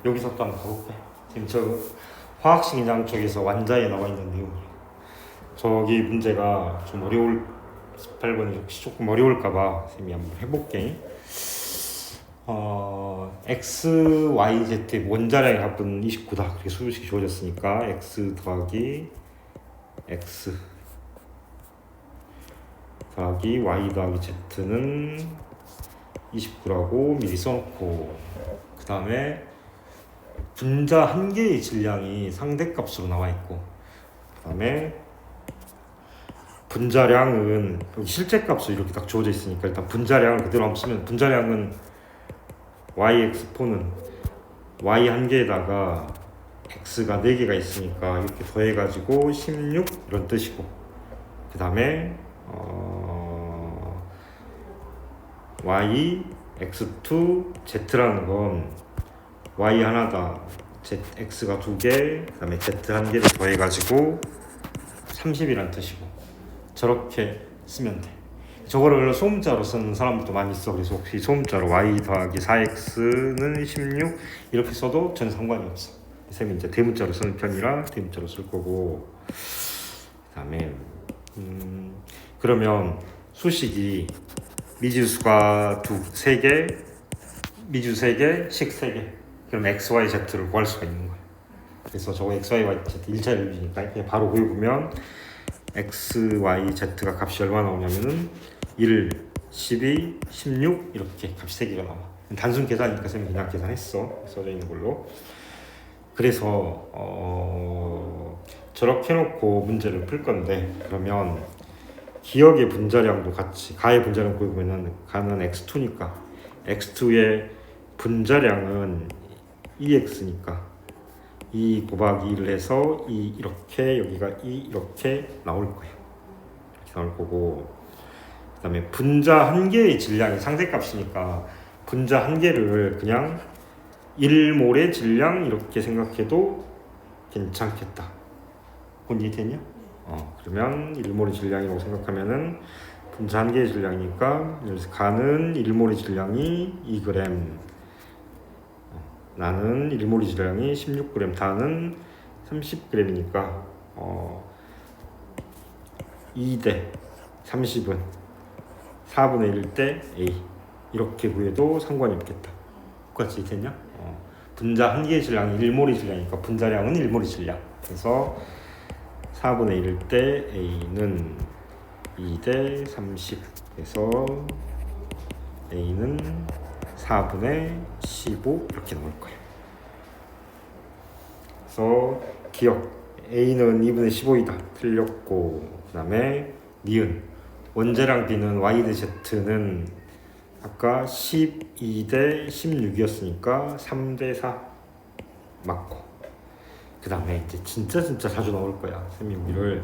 여기서 또 한번 가볼게. 지금 저 화학식 인양 쪽에서 완자에 나와 있는 내용이에요. 저기 문제가 좀 어려울 18번이 혹시 조금 어려울까봐 쌤이 한번 해볼게. x, y, z 원자량의 합은 29다. 그렇게 수식이 주어졌으니까 x 더하기 x 더하기 y 더하기 z는 29라고 미리 써놓고, 그 다음에 분자 한 개의 질량이 상대값으로 나와 있고, 그 다음에 분자량은 여기 실제값으로 이렇게 딱 주어져 있으니까 일단 분자량을 그대로 한번 쓰면, 분자량은 yx4는 y 한 개에다가 x가 4개가 있으니까 이렇게 더해가지고 16 이런 뜻이고, 그 다음에 y x2 z라는 건 y 하나다, x가 2개, 그 다음에 z 한 개를 더해가지고 30이란 뜻이고, 저렇게 쓰면 돼. 저거를 소문자로 쓰는 사람들도 많이 있어. 그래서 혹시 소문자로 y 더하기 4x는 16 이렇게 써도 전혀 상관이 없어. 쌤이 이제 대문자로 쓰는 편이라 대문자로 쓸 거고, 그 다음에 그러면 수식이 미지수가 3개, 미지수 3개, 식 3개. 그럼 x, y, z를 구할 수가 있는 거야. 그래서 저거 x, y, z 1차를 유지니까 그냥 바로 구해보면 x, y, z가 값이 얼마 나오냐면은 1, 12, 16 이렇게 값이 3개가 나와. 단순 계산이니까 쌤이 그냥 계산했어. 써져 있는 걸로. 그래서 저렇게 해놓고 문제를 풀 건데, 그러면 기억의 분자량도 같이, 가의 분자량 구해보면은 가는 x2니까 x2의 분자량은 2x니까 2 곱하기 1을 해서 2 이렇게, 여기가 2 이렇게 나올 거예요. 이렇게 나올 거고, 그 다음에 분자 한 개의 질량이 상대값이니까 분자 한 개를 그냥 1몰의 질량 이렇게 생각해도 괜찮겠다. 그건 이해됐냐? 그러면 1몰의 질량이라고 생각하면은 분자 한 개의 질량이니까, 여기서 가는 1몰의 질량이 2g, 나는 1몰의 질량이 16g, 다는 30g이니까 2대 30은 4분의 1 대 A 이렇게 구해도 상관이 없겠다. 똑같이 됐냐? 분자 한 개의 질량이 1몰의 질량이니까 분자량은 1몰의 질량. 그래서 4분의 1 대 A는 2대 30. 그래서 A는 4분의 15 이렇게 나올 거예요. 그래서 기억, A는 2분의 15이다. 틀렸고, 그 다음에 니은, 원자량 B는 Y 대 Z는 아까 12대 16이었으니까 3대 4 맞고, 그 다음에 이제 진짜 자주 나올 거야. 쌤이 우리를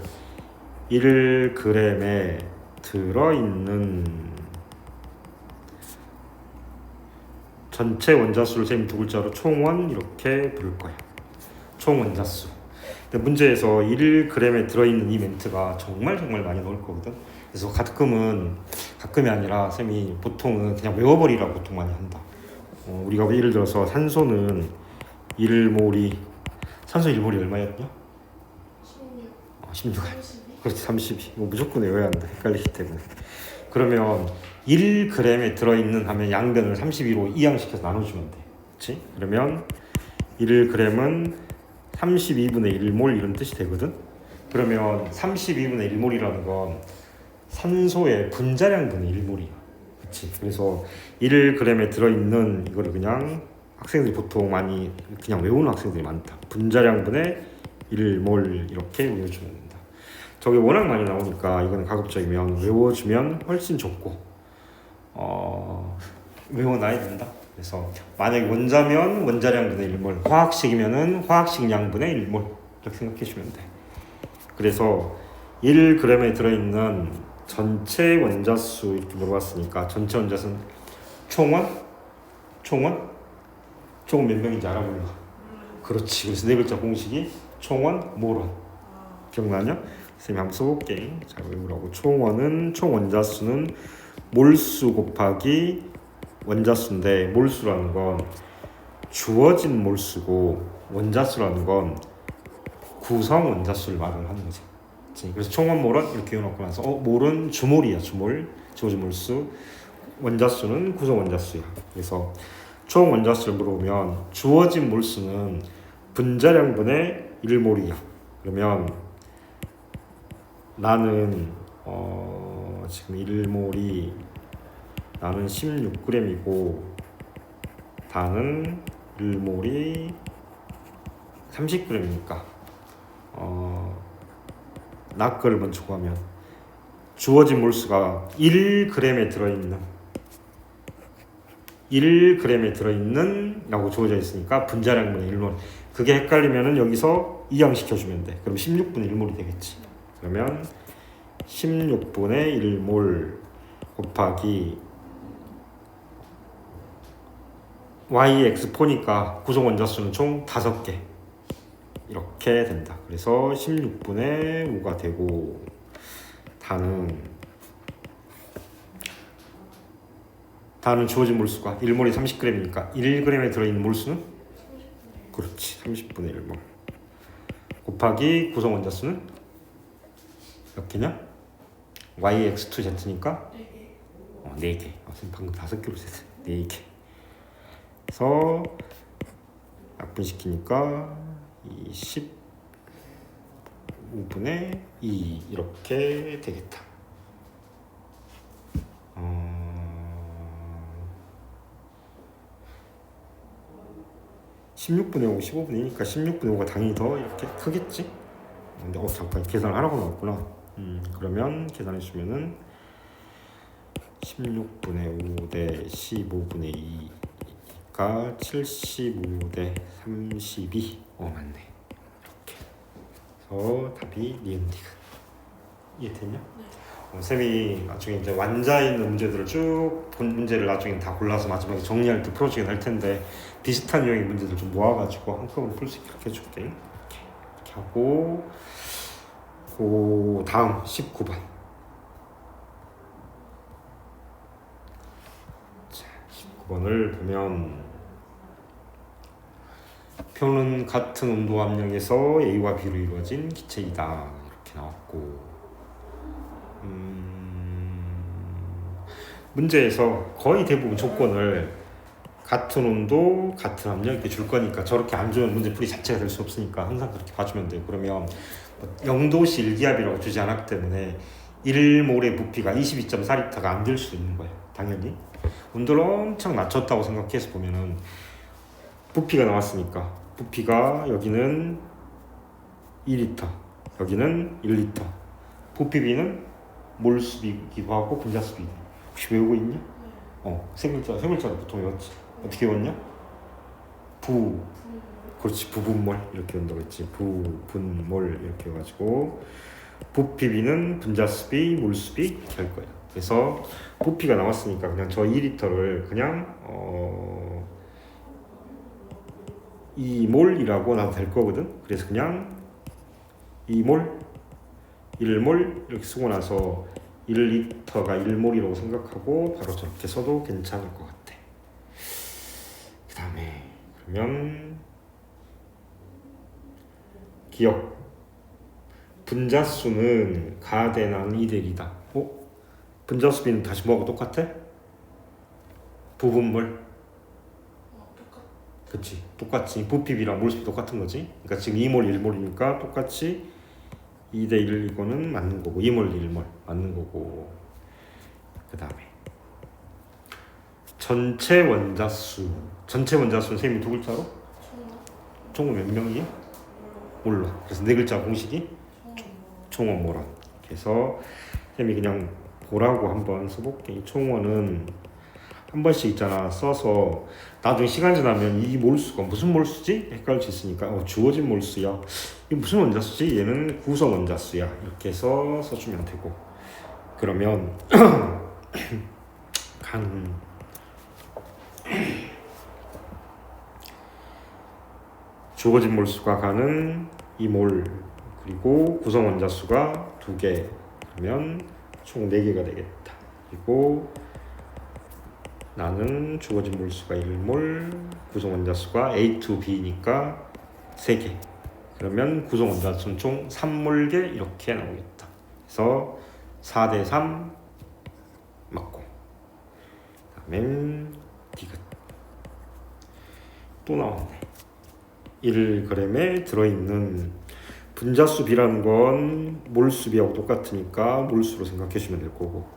1g에 들어있는 전체 원자수를 쌤이 두 글자로 총원 이렇게 부를 거야. 총 원자수. 근데 문제에서 1g에 들어있는 이 멘트가 정말 많이 나올 거거든. 그래서 가끔이 아니라 쌤이 보통은 그냥 외워버리라고 보통 많이 한다. 우리가 예를 들어서 산소는 1몰이, 산소 1몰이 얼마였냐? 16. 그렇지, 32. 이거 무조건 외워야 한다. 헷갈리기 때문에. 그러면 1g에 들어있는 하면 양변을 32로 이항시켜서 나눠주면 돼. 그렇지? 그러면 1g은 32분의 1몰 이런 뜻이 되거든. 그러면 32분의 1몰이라는 건 산소의 분자량분의 1몰이야. 그렇지? 그래서 1g에 들어있는 이거를 그냥 학생들이 보통 많이 그냥 외우는 학생들이 많다. 분자량분의 1몰 이렇게 외워주면 된다. 저게 워낙 많이 나오니까 이거는 가급적이면 외워주면 훨씬 좋고, 외워놔야 된다. 그래서 만약에 원자면 원자량분의 1몰, 화학식이면은 화학식량분의 1몰 이렇게 생각해주면 돼. 그래서 1g에 들어있는 전체 원자수 이렇게 물어봤으니까 전체 원자수는 총원 몇 명인지 알아 몰라? 그렇지. 그래서 네 글자 공식이 총원 몰원. 기억나냐? 선생님이 한번 써볼게. 잘 외우라고. 총 원자수는 몰수 곱하기 원자수인데, 몰수라는 건 주어진 몰수고 원자수라는 건 구성 원자수를 말을 하는 거지. 그치? 그래서 총원몰은 이렇게 해놓고 나서 몰은 주몰이야. 주몰, 주어진 몰수. 원자수는 구성 원자수야. 그래서 총 원자수를 물어보면 주어진 몰수는 분자량분의 1몰이야. 그러면 나는 지금 1몰이 나는 16g이고 다는 1몰이 30g이니까 나 거를 먼저 구하면 주어진 몰수가 1g에 들어있는 라고 주어져 있으니까 분자량분의 1몰. 그게 헷갈리면은 여기서 이항시켜주면 돼. 그럼 16분의 1몰이 되겠지. 그러면 16분의 1몰 곱하기 YX4니까 구성 원자수는 총 5개 이렇게 된다. 그래서 16분의 5가 되고 다는 주어진 몰수가 1몰이 30g이니까 1g에 들어있는 몰수는 그렇지 30분의 1몰 곱하기 구성 원자수는 몇 개냐? YX2Z니까 4개. 방금 5개로 셌어. 4개. 그래서 약분시키니까 15분의 2 이렇게 되겠다. 16분의 5, 15분의 2니까 16분의 5가 당연히 더 이렇게 크겠지? 근데 잠깐 계산을 하라고 나왔구나. 그러면 계산해 주면은 16분의 5 대 15분의 2가 75 대 32. 맞네. 이렇게. 그래서 답이 니은디귿. 이해됐냐? 네. 쌤이 나중에 이제 완자 있는 문제들을 쭉 본 문제를 나중에 다 골라서 마지막에 정리할 때 풀어주긴 할 텐데 비슷한 유형의 문제들 좀 모아가지고 한꺼번에 풀 수 있게 해줄게. 이렇게 하고 그 다음 19번. 자, 19번을 보면 표는 같은 온도 함량에서 A와 B로 이루어진 기체이다 이렇게 나왔고 문제에서 거의 대부분 조건을 같은 온도, 같은 함량 이렇게 줄 거니까 저렇게 안 주면 문제 풀이 자체가 될 수 없으니까 항상 그렇게 봐주면 돼요. 그러면 0도씨 일기압이라고 주지 않았기 때문에 1몰의 부피가 22.4L가 안 될 수도 있는 거예요. 당연히 온도를 엄청 낮췄다고 생각해서 보면은 부피가 나왔으니까 부피가 여기는 2L, 여기는 1L. 부피비는 몰수비기도 하고 분자수비. 혹시 외우고 있냐? 세 글자로 보통 외웠지. 어떻게 외웠냐? 그렇지. 부분몰 이렇게 외운다고 했지. 부분몰 이렇게 해가지고 부피비는 분자수비, 몰수비 이렇게 할 거예요. 그래서 부피가 나왔으니까 그냥 저 2L를 그냥 2몰이라고 놔도 될 거거든. 그래서 그냥 2몰, 1몰 이렇게 쓰고 나서 1L가 1몰이라고 생각하고 바로 저렇게 써도 괜찮을 것 같아. 그 다음에 그러면 기억. 분자수는 가대나는 2대1이다. 분자수비는 다시 뭐하고 똑같아? 부분몰. 그치, 똑같지. 부피비랑 몰수비 똑같은 거지. 그러니까 지금 2몰 1몰이니까 똑같이 2대1 이거는 맞는 거고 2몰 1몰 맞는 거고. 그 다음에 전체 원자수는 쌤이 두 글자로? 총은 몇 명이야? 몰라. 그래서 네 글자 공식이 총원몰원. 그래서 쌤이 그냥 보라고 한번 써볼게. 이 총원은 한 번씩 있잖아 써서 나중에 시간 지나면 이 몰수가 무슨 몰수지? 헷갈릴 수 있으니까 주어진 몰수야. 이게 무슨 원자수지? 얘는 구성 원자수야. 이렇게 해서 써주면 되고. 그러면 주어진 몰수가 가는 2몰 그리고 구성 원자수가 2개. 그러면 총 4개가 되겠다. 그리고 나는 주어진 몰수가 1몰 구성 원자수가 A to B니까 3개. 그러면 구성 원자수는 총 3몰개 이렇게 나오겠다. 그래서 4대 3 맞고. 그다음에 디귿 또 나왔네. 1g에 들어있는 분자수 B라는 건 몰수 B하고 똑같으니까 몰수로 생각해 주시면 될 거고,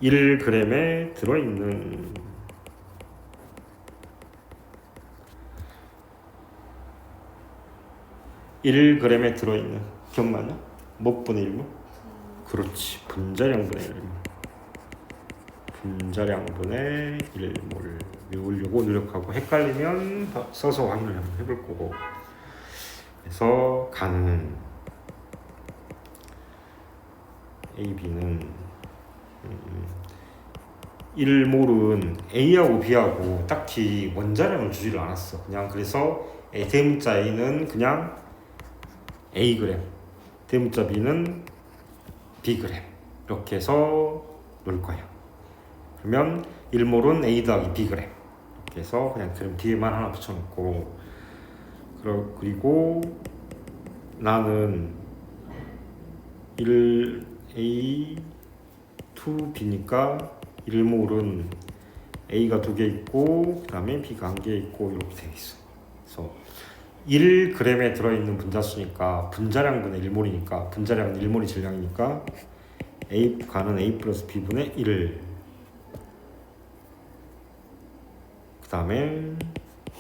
1g에 들어있는 기억나냐? 몇 분의 1모? 그렇지, 분자량분의 1몰. 분자량분의 1몰 외우려고 노력하고, 헷갈리면 써서 확인을 한번 해볼 거고. 그래서 가는 AB는 1몰은 A하고 B하고 딱히 원자량을 주지를 않았어. 그냥 그래서 대문자 A는 그냥 Ag, 대문자 B는 Bg 이렇게 해서 놓을 거야. 그러면 1몰은 A 더하기 Bg 이렇게 해서 그냥 그럼 뒤에만 하나 붙여놓고, 그리고 나는 1A 2B니까 1몰은 A가 2개 있고 그 다음에 B가 1개 있고 이렇게 되어 있어. 그래서 1g에 들어있는 분자수니까 분자량분의 1몰이니까 분자량은 1몰이 질량이니까 A가는 A 플러스 B분의 1. 그 다음에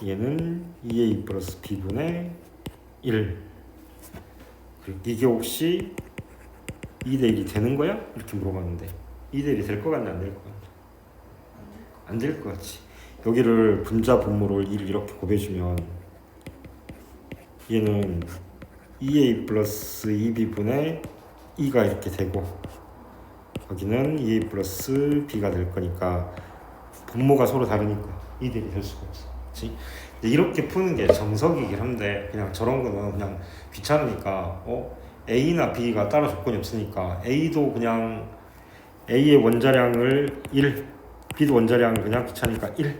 얘는 2A 플러스 B분의 1. 이게 혹시 2대 1이 되는 거야? 이렇게 물어봤는데 2대 1이 될 것 같냐 안 될 것 같냐? 안 될 것 같지. 여기를 분자 분모를 1을 이렇게 곱해주면 얘는 2A 플러스 2B분의 2가 이렇게 되고, 여기는 2A 플러스 B가 될 거니까 분모가 서로 다르니까 2대 1이 될 수가 없어. 그렇지? 이렇게 푸는 게 정석이긴 한데, 그냥 저런 거는 그냥 귀찮으니까 A나 B가 따로 조건이 없으니까 A도 그냥 A의 원자량을 1, B도 원자량을 그냥 귀찮으니까 1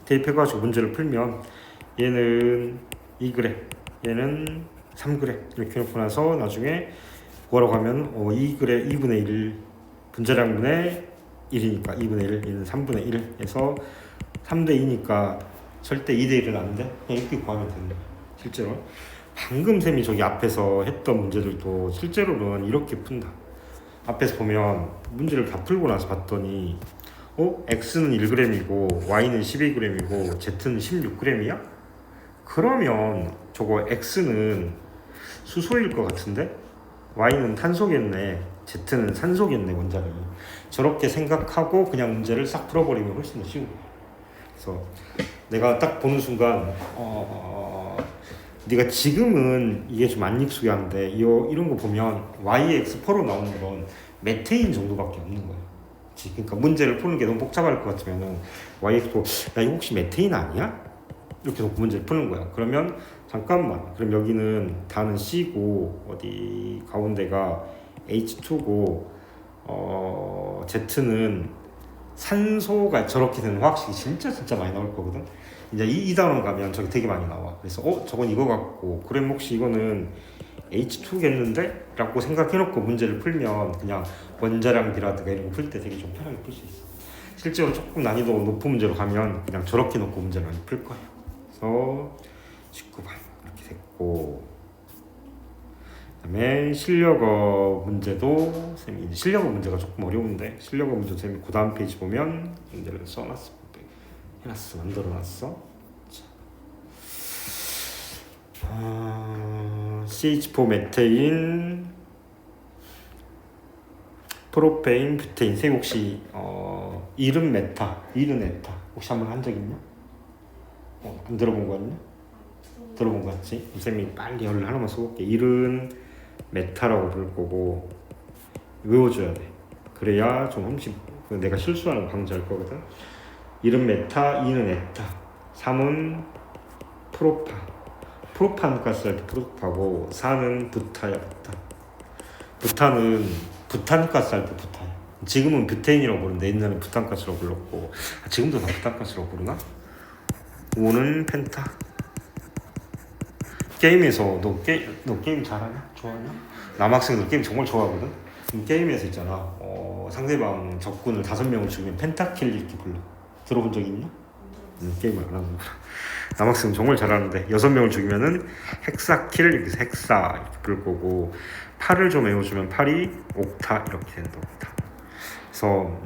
대입해가지고 문제를 풀면 얘는 2g, 얘는 3g 이렇게 놓고 나서 나중에 뭐라고 하면 2g 2분의 1 분자량분의 1이니까 2분의 1, 얘는 3분의 1 해서 3대 2니까 절대 2대 1은 안 돼. 그냥 이렇게 구하면 되는 거야. 실제로 방금 쌤이 저기 앞에서 했던 문제들도 실제로는 이렇게 푼다. 앞에서 보면 문제를 다 풀고 나서 봤더니 X는 1g이고 Y는 12g이고 Z는 16g이야? 그러면 저거 X는 수소일 것 같은데 Y는 탄소겠네, Z는 산소겠네 원자력이. 저렇게 생각하고 그냥 문제를 싹 풀어버리면 훨씬 더 쉬운 거야. 그래서 내가 딱 보는 순간 네가 지금은 이게 좀 안 익숙한데 이런 거 보면 YX4로 나오는 건 메테인 정도밖에 없는 거야. 그러니까 문제를 푸는 게 너무 복잡할 것 같으면은 YX4 야 이거 혹시 메테인 아니야? 이렇게 놓고 문제를 푸는 거야. 그러면 잠깐만, 그럼 여기는 다는 C고 어디 가운데가 H2고 Z는 산소가 저렇게 되는 화학식이 진짜 많이 나올 거거든. 이제 이 단원 가면 저기 되게 많이 나와. 그래서 저건 이거 같고, 그럼 혹시 이거는 H2겠는데? 라고 생각해놓고 문제를 풀면 그냥 원자량 비라든가 이런 거 풀 때 되게 좀 편하게 풀 수 있어. 실제로 조금 난이도 높은 문제로 가면 그냥 저렇게 놓고 문제를 많이 풀 거예요. 그래서 19번 이렇게 됐고, 그다음에 실력어 문제도 쌤이 이제 실력어 문제가 조금 어려운데 실력어 문제 쌤이 그 다음 페이지 보면 문제를 써놨어, 해놨어, 만들어놨어. CH4 메테인, 프로페인, 뷰테인 세 혹시 이른 메타, 이른 에타 혹시 한번 한 적 있냐? 안 들어본 거 같냐? 들어본 거 같지? 쌤이 빨리 열을 하나만 써볼게. 이른 메타라고 부를 거고 외워줘야 돼. 그래야 좀 혹시 내가 실수하는 거 방지할 거거든. 1은 메타, 2는 에타, 3은 프로파. 프로판 가스 할 때 프로파고 4는 부타야, 부타. 부타는 부탄 가스 할 때 부타야. 지금은 뷰테인이라고 부르는데 옛날에는 부탄 가스라고 불렀고, 지금도 다 부탄 가스라고 부르나? 5는 펜타. 게임에서 너 게임 잘하냐? 좋아하냐? 남학생들 게임 정말 좋아하거든. 게임에서 있잖아. 상대방 적군을 5명을 죽이면 펜타킬 이렇게 불러. 들어본 적 있냐? 게임을 안 하는구나. 남학생은 정말 잘하는데 6명을 죽이면은 헥사킬 이렇게 헥사 이렇게 부를 거고 8을 좀 외워주면 8이 옥타 이렇게 된다. 옥타. 그래서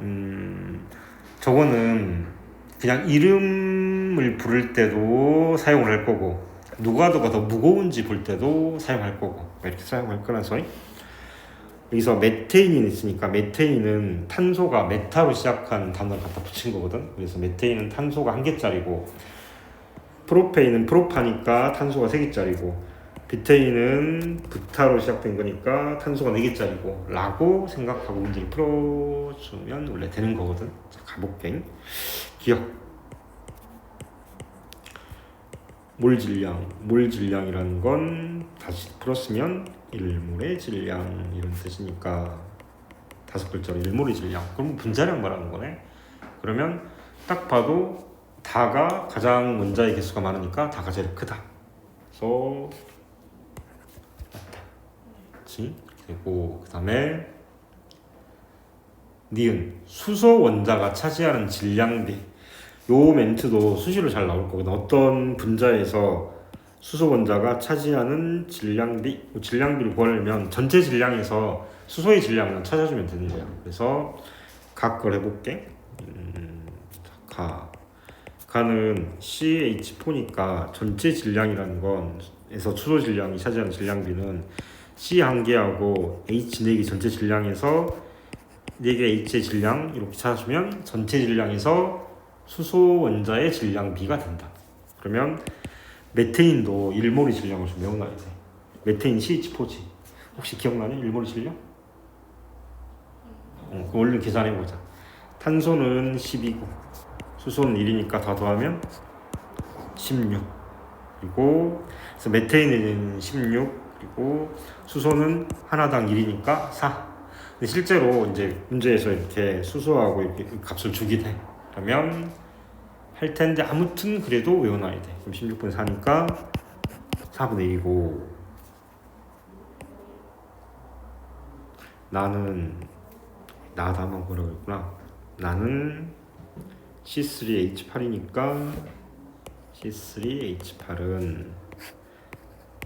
저거는 그냥 이름을 부를 때도 사용을 할 거고 누가더가 더 무거운지 볼 때도 사용할 거고 이렇게 사용할 거라서 여기서 메테인이 있으니까 메테인은 탄소가 메타로 시작한 단어를 갖다 붙인 거거든. 그래서 메테인은 탄소가 1개짜리고 프로페인은 프로파니까 탄소가 3개짜리고 비테인은 부타로 시작된 거니까 탄소가 4개짜리고 라고 생각하고 문제를 풀어주면 원래 되는 거거든. 자, 가볼게. 기억. 몰 질량이라는 건 다시 풀었으면 일몰의 질량 이런 뜻이니까 5글자로 일몰의 질량. 그럼 분자량 말하는 거네. 그러면 딱 봐도 다가 가장 원자의 개수가 많으니까 다가 제일 크다. 그래서 맞다. 그렇지? 그리고 그 다음에 니은 수소 원자가 차지하는 질량비. 요 멘트도 수시로 잘 나올 거거든. 어떤 분자에서 수소 원자가 차지하는 질량비를 구하려면 전체 질량에서 수소의 질량을 찾아주면 되는 거야. 그래서 각걸 해볼게. 가는 CH4니까 전체 질량이라는 건 에서 수소 질량이 차지하는 질량비는 C 1개하고 H 4개 전체 질량에서 4개 H의 질량 이렇게 찾아주면 전체 질량에서 수소 원자의 질량비가 된다. 그러면 메테인도 1몰의 질량을 좀 외워놔야 돼. 메테인 CH4지. 혹시 기억나니? 1몰의 질량? 그럼 얼른 계산해보자. 탄소는 10이고 수소는 1이니까 다 더하면 16. 그리고 그래서 메테인은 16. 그리고 수소는 하나당 1이니까 4. 근데 실제로 이제 문제에서 이렇게 수소하고 이렇게 값을 주게 돼. 그러면 할 텐데 아무튼 그래도 외워놔야 돼. 그럼 16분의 4니까 4분의 2고 나는 나다만 뭐라고 했구나. 나는 C3H8이니까 C3H8은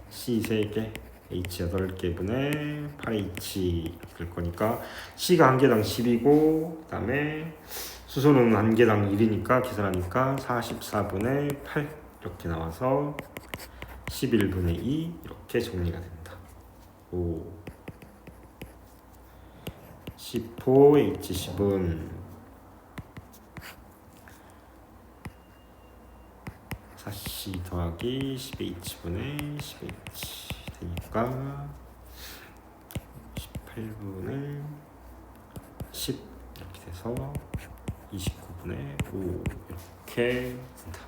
C 3개 H 8개분의 8H 될 거니까 C가 1개당 10이고 그 다음에 수소는 1개당 1이니까 계산하니까 44분의 8 이렇게 나와서 11분의 2 이렇게 정리가 된다. 오. C4H10은 4C 더하기 10H분의 10H 되니까 18분의 10 이렇게 돼서 29분의 5 이렇게 된다.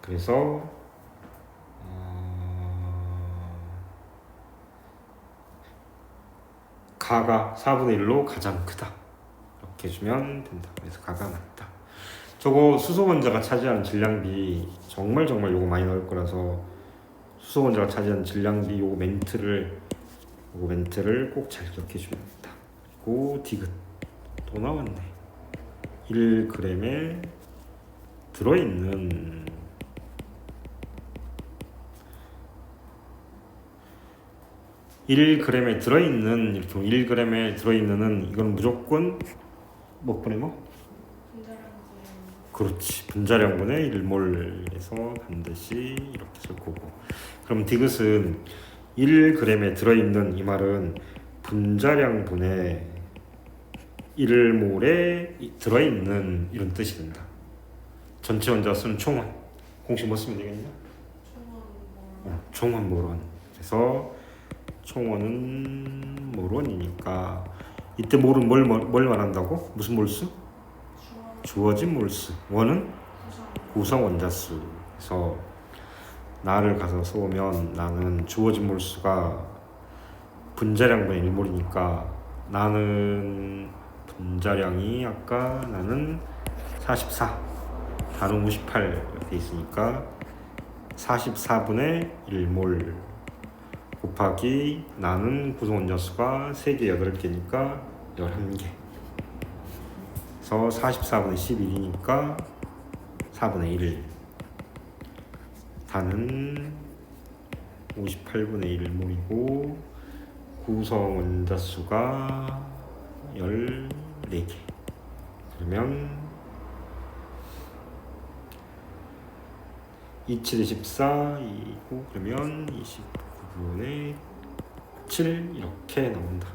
그래서 가가 4분의 1로 가장 크다. 이렇게 해주면 된다. 그래서 가가 맞다. 저거 수소 원자가 차지하는 질량비 정말 요거 많이 나올 거라서 수소 원자가 차지하는 질량비 요거 멘트를 꼭 잘 기억해 주면 된다. 그리고 디귿 또 나왔네. 1g에 들어있는 이렇게 1g에 들어있는은 이건 무조건 몇 분의 뭐? 그렇지. 분자량분의 1몰에서 반드시 이렇게 쓸 거고. 그럼 디귿은 1g에 들어있는 이 말은 분자량분의 1몰에 들어있는 이런 뜻이 된다. 전체 원자 수는 총원. 공식 뭐 쓰면 되겠냐? 총원 몰원. 그래서 총원은 몰원이니까 이때 몰은 뭘 말한다고? 무슨 몰수? 주어진 몰수. 원은 구성 원자수. 그래서 나를 가서 써오면 나는 주어진 몰수가 분자량분의 1몰이니까 나는 분자량이 아까 나는 44. 단은 58 이렇게 돼 있으니까 44분의 1몰 곱하기 나는 구성 원자수가 3개 8개니까 11개. 그래서 44분의 11이니까 4분의 1. 단은 58분의 1몰이고 구성 원자수가 14개. 그러면 27에 14, 2고 그러면 29분의 7 이렇게 나온다.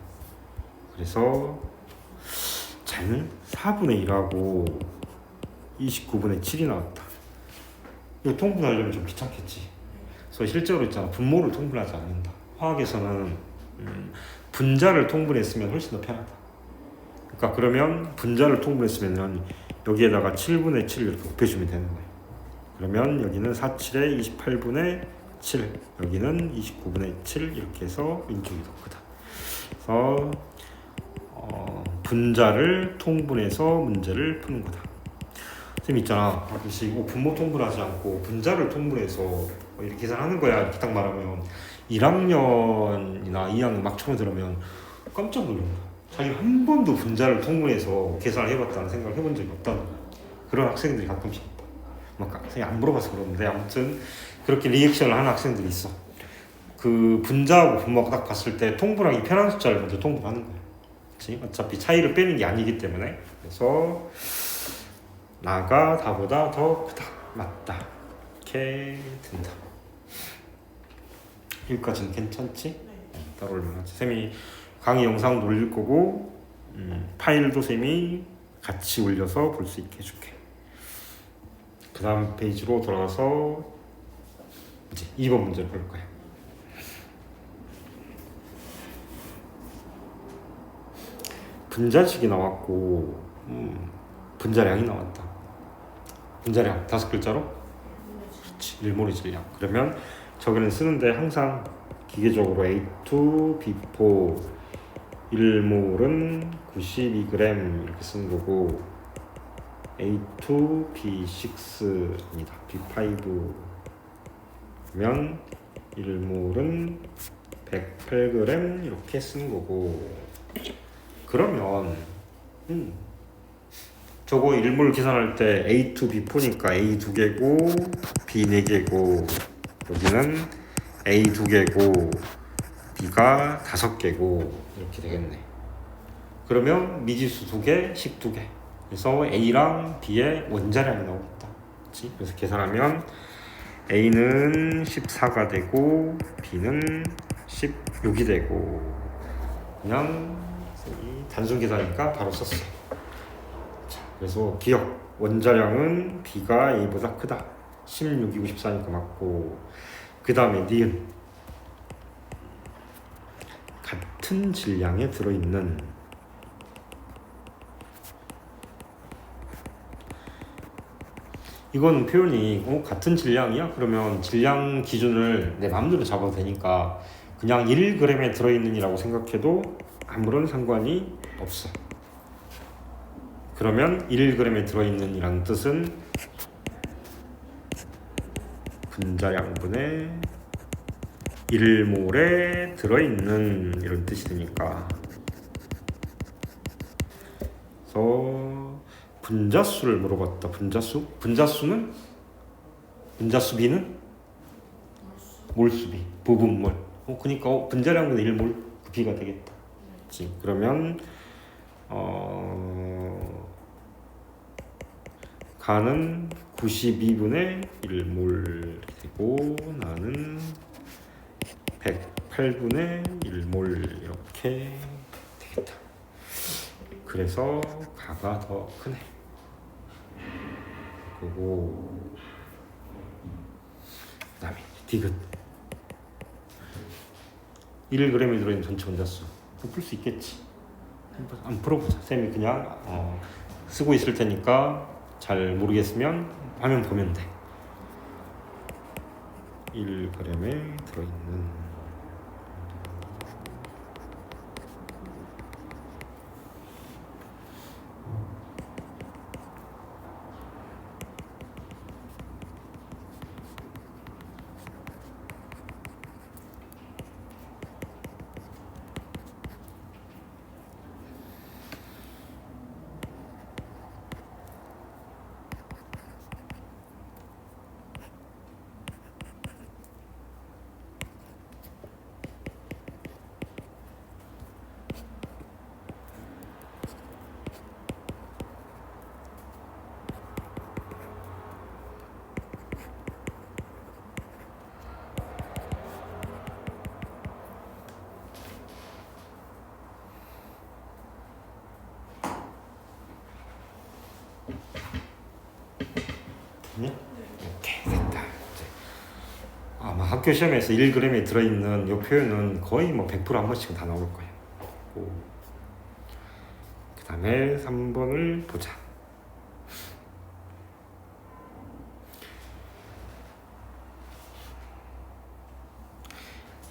그래서 자는 4분의 1하고 29분의 7이 나왔다. 이거 통분하려면 좀 귀찮겠지. 그래서 실제로 있잖아, 분모를 통분하지 않는다. 화학에서는 분자를 통분했으면 훨씬 더 편하다. 그러니까 그러면 분자를 통분했으면 여기에다가 7분의 7 이렇게 곱해주면 되는 거예요. 그러면 여기는 47에 28분의 7, 여기는 29분의 7 이렇게 해서 왼쪽이 더 크다. 그래서 분자를 통분해서 문제를 푸는 거다. 선생님 있잖아, 가끔씩 분모 통분하지 않고 분자를 통분해서 이렇게 계산하는 거야 이렇게 딱 말하면 1학년이나 2학년 막 처음 들으면 깜짝 놀란 거야. 자기가 한 번도 분자를 통분해서 계산을 해봤다는 생각을 해본 적이 없다는 거야. 그런 학생들이 가끔씩 있다. 막 선생님 안 물어봐서 그러는데 아무튼 그렇게 리액션을 하는 학생들이 있어. 그 분자하고 분모하고 딱 봤을 때 통분하기 편한 숫자를 먼저 통분하는 거야. 그치? 어차피 차이를 빼는 게 아니기 때문에. 그래서 나가 다보다 더 크다. 맞다. 이렇게 된다. 여기까지는 괜찮지? 네. 따로 올려놔야지. 쌤이 강의 영상도 올릴 거고 파일도 쌤이 같이 올려서 볼 수 있게 해줄게. 그 다음 페이지로 돌아가서 이제 2번 문제를 볼 거야. 분자식이 나왔고 분자량이 나왔다. 분자량 5글자로? 그렇지, 1몰의 질량. 그러면 저기는 쓰는데 항상 기계적으로 A2, B4 1몰은 92g 이렇게 쓰는 거고 A2, B6입니다. B5 면 1몰은 108g 이렇게 쓰는 거고. 그러면 저거 1몰 계산할 때 A2, B4니까 A 2개고 B 4개고 여기는 A 2개고 B가 5개고 이렇게 되겠네. 그러면 미지수 2개, 식 2개. 그래서 A랑 B의 원자량이 나오겠다. 그치? 그래서 계산하면 A는 14가 되고 B는 16이 되고 그냥 단순 계산이니까 바로 썼어. 자, 그래서 기억 원자량은 B가 A보다 크다. 16이고 14니까 맞고 그 다음에 니은 같은 질량에 들어있는 이건 표현이 같은 질량이야? 그러면 질량 기준을 내 마음대로 잡아도 되니까 그냥 1g에 들어있는 이라고 생각해도 아무런 상관이 없어. 그러면 1g에 들어있는 이라는 뜻은 분자량분의 1몰에 들어있는 이런 뜻이 되니까. 그래서 분자수를 물어봤다. 분자수는? 분자수 B는? 몰수 B, 부분몰. 그러니까 분자량분의 1몰 B가 되겠다. 그치? 그러면 가는 92분의 1몰 되고 나는 108분의 1몰 이렇게 되겠다. 그래서 가가 더 크네. 그리고 그 다음에 디귿 1g에 들어있는 전체 원자수 풀 수 있겠지. 한번 풀어보자. 쌤이 그냥 쓰고 있을 테니까 잘 모르겠으면 화면 보면 돼. 1g에 들어있는 학교 시험에서 1g에 들어있는 이 표현은 거의 뭐 100%한 번씩은 다 나올 거예요. 그 다음에 3번을 보자.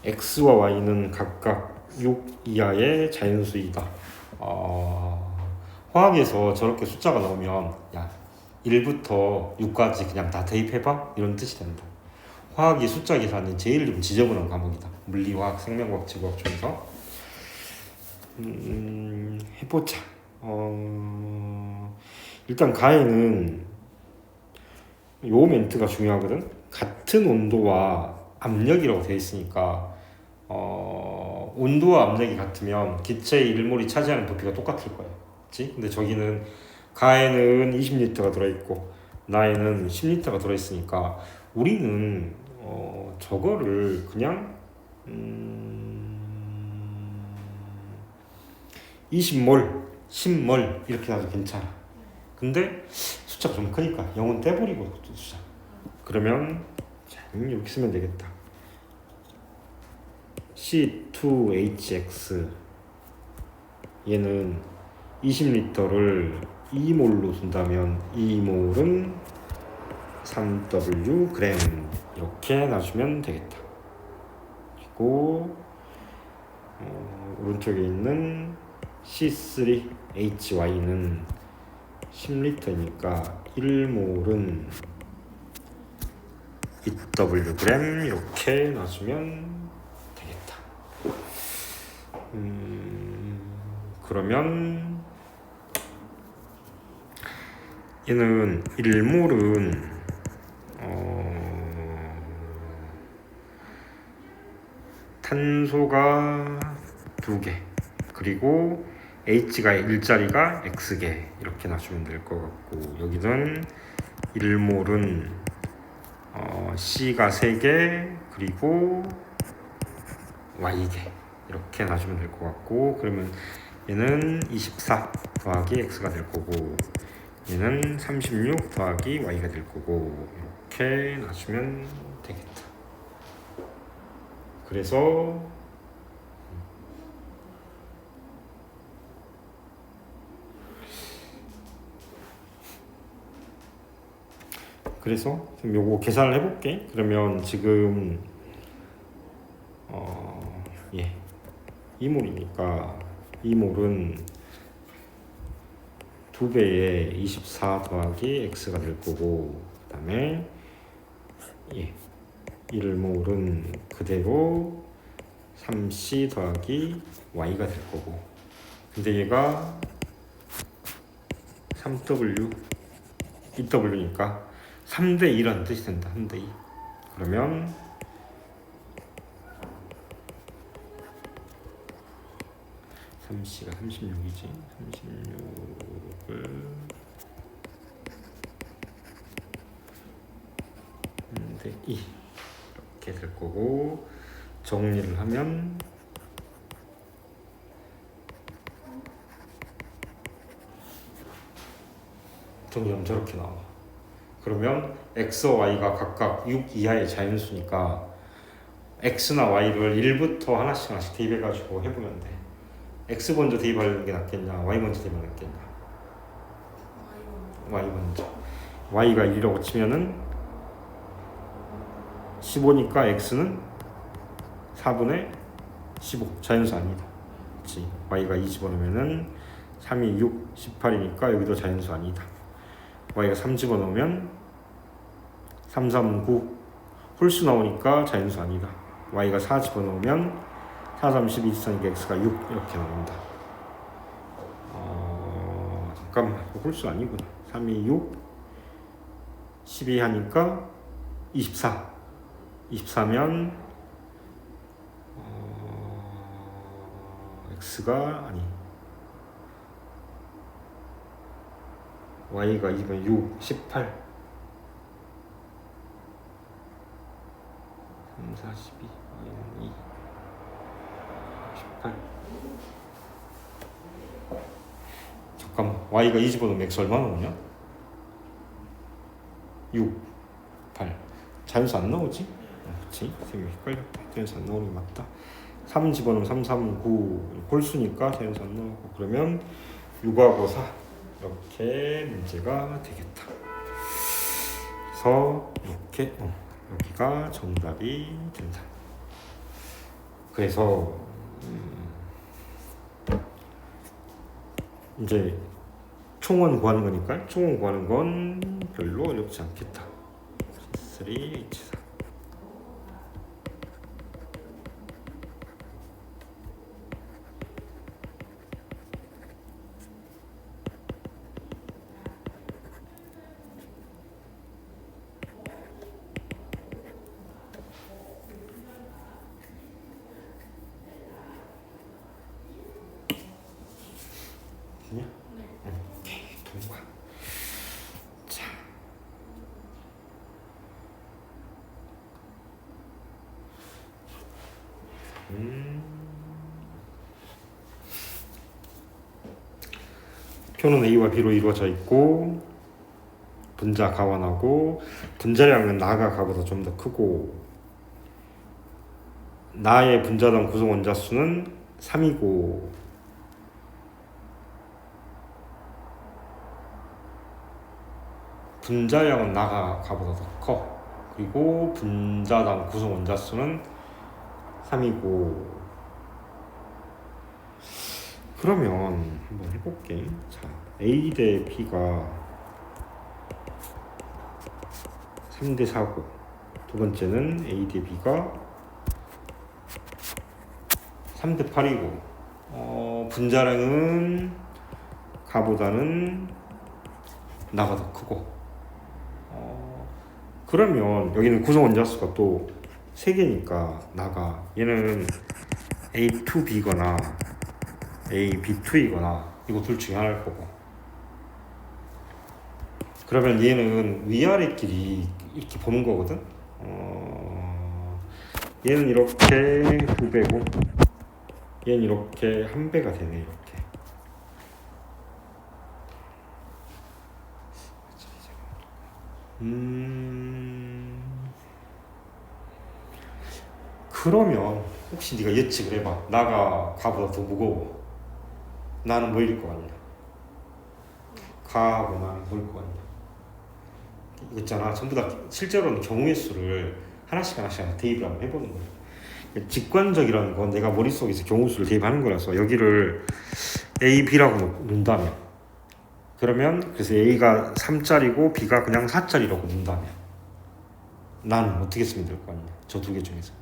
x와 y는 각각 6 이하의 자연수이다. 화학에서 저렇게 숫자가 나오면 야 1부터 6까지 그냥 다 대입해봐 이런 뜻이 된다. 화학이 숫자 계산이 제일 좀 지저분한 과목이다. 물리화학, 생명과학, 지구학 중에서 해보자. 일단 가에는 요 멘트가 중요하거든. 같은 온도와 압력이라고 되어 있으니까 온도와 압력이 같으면 기체의 1몰이 차지하는 부피가 똑같을 거야. 그치? 근데 저기는 가에는 20리터가 들어있고 나에는 10리터가 들어있으니까 우리는 저거를 그냥 20몰, 10몰 이렇게 놔도 괜찮아. 근데 숫자가 좀 크니까 0은 떼버리고 숫자. 그러면 이렇게 쓰면 되겠다. C2HX 얘는 20리터를 2몰로 준다면 2몰은 3W 이렇게 놔주면 되겠다. 그리고 오른쪽에 있는 C3HY는 10리터니까 1몰은 2W 이렇게 놔주면 되겠다. 그러면 얘는 1몰은 탄소가 2개 그리고 H가 1자리가 X개 이렇게 놔주면 될 것 같고 여기는 1몰은 C가 3개 그리고 Y개 이렇게 놔주면 될 것 같고 그러면 얘는 24 더하기 X가 될 거고 얘는 36 더하기 Y가 될 거고 이렇게 놔주면 되겠다. 그래서 지금 요거 계산을 해볼게. 그러면 지금 2몰이니까 2몰은 2배의 24 더하기 X가 될 거고 그 다음에 1몰은 그대로 3C 더하기 Y가 될 거고 근데 얘가 3W 2W니까 3대 2라는 뜻이 된다. 3대 2 그러면 3C가 36이지 36을 3대 2 이렇게 될 거고 정리를 하면 정리하면 저렇게 나와. 그러면 X와 Y가 각각 6 이하의 자연수니까 X나 Y를 1부터 하나씩 대입해가지고 해보면 돼. X 먼저 대입하는 게 낫겠냐 Y 먼저 대입하는 게 낫겠냐 Y 먼저. Y가 1이라고 치면은 15니까 X는 4분의 15 자연수 아니다. 그치? Y가 2 집어넣으면은 3이 6 18이니까 여기도 자연수 아니다. Y가 3 집어넣으면 3, 3, 9 홀수 나오니까 자연수 아니다. Y가 4 집어넣으면 4, 3, 12, 24니까 X가 6 이렇게 나온다. 잠깐만 홀수 아니구나. 3, 2, 6 12 하니까 24 24면 X가 아니 Y가 2면 6, 18 3, 4, 12 Y는 2 18 잠깐만 Y가 2 집어넣으면 X 얼마 나오냐? 6, 8 자연수 안 나오지? 그치? 쌤이 헷갈렸다. 제곱수 안 나오는 게 맞다. 3 집어넣으면 3, 3, 9 홀수니까 제곱수 안 나오고 그러면 6하고 4 이렇게 문제가 되겠다. 그래서 이렇게 여기가 정답이 된다. 그래서 이제 총원 구하는 거니까 총원 구하는 건 별로 어렵지 않겠다. 3H4 오케이, 통과. 자, 표는 A와 B로 이루어져 있고 분자 가원하고 분자량은 나가 가보다 좀 더 크고 나의 분자당 구성 원자 수는 3이고 분자량은 나가 가보다 더 커. 그리고 분자당 구성 원자 수는 3이고 그러면 한번 해볼게. 자, A 대 B가 3 대 4고 두 번째는 A 대 B가 3 대 8이고 분자량은 가보다는 나가 더 크고 그러면 여기는 구성 원자 수가 또 3개니까 나가 얘는 A2B거나 AB2이거나 이거 둘 중에 하나일 거고 그러면 얘는 위아래끼리 이렇게 보는 거거든. 얘는 이렇게 2배고 얘는 이렇게 1배가 되네. 이렇게 그러면 혹시 네가 예측을 해봐. 나가 가보다 더 무거워. 나는 뭐일 것 같냐? 가하고 나는 뭐일 것 같냐? 이거 있잖아. 전부 다 실제로는 경우의 수를 하나씩 대입을 한번 해보는 거야. 직관적이라는 건 내가 머릿속에서 경우 수를 대입하는 거라서 여기를 A, B라고 놓는다면 그러면 그래서 A가 3짜리고 B가 그냥 4짜리라고 놓는다면 나는 어떻게 쓰면 될 것 같냐? 저 두 개 중에서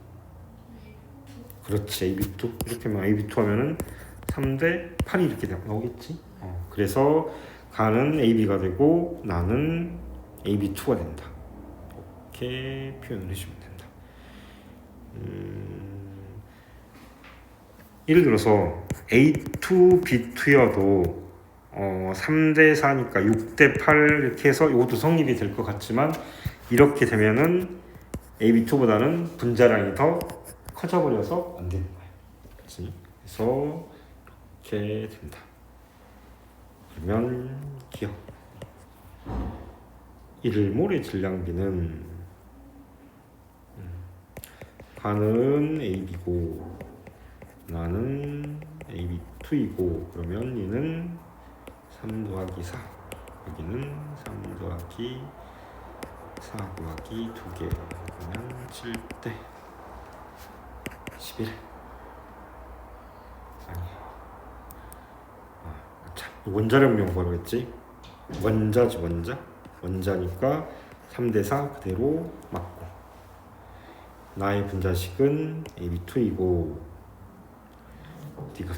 그렇지. AB2 이렇게 하면 AB2 하면은 3대 8이 이렇게 나오겠지. 그래서 가는 AB가 되고 나는 AB2가 된다. 이렇게 표현을 해주면 된다. 예를 들어서 A2, B2여도 3대 4니까 6대 8 이렇게 해서 이것도 성립이 될 것 같지만 이렇게 되면은 AB2보다는 분자량이 더 커져버려서 안 되는 거예요. 그래서 이렇게 된다. 그러면 기억 1몰의 질량비는 가는 AB고 나는 AB2이고 그러면 얘는 3 더하기 4 여기는 3 더하기 4 더하기 2개 그러면 7대 11 아니 참 원자력 연구하라고 했지. 원자지 원자니까 3대 4 그대로 맞고 나의 분자식은 AB2이고 네가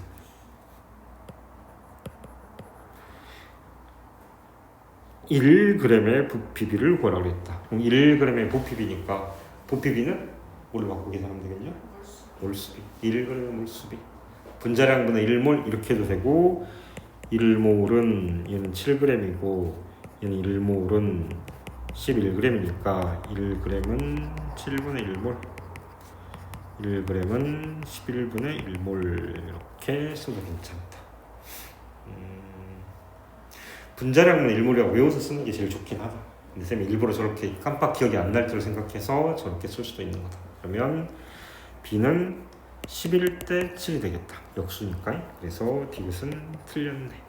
1g의 부피비를 구하라고 했다. 그럼 1g의 부피비니까 부피비는 뭘로 바꾸고 계산하면 되겠냐? 몰수비. 1g의 몰수비. 분자량분의 1몰 이렇게 해도 되고 1몰은 얘는 7g이고 얘는 1몰은 11g이니까 1g은 7분의 1몰 1g은 11분의 1몰 이렇게 써도 괜찮다. 분자량분의 1몰이라고 외워서 쓰는 게 제일 좋긴 하다. 근데 쌤이 일부러 저렇게 깜빡 기억이 안 날 줄 생각해서 저렇게 쓸 수도 있는 거다. 그러면 B는 11대 7이 되겠다. 역수니까. 그래서 디귿은 틀렸네.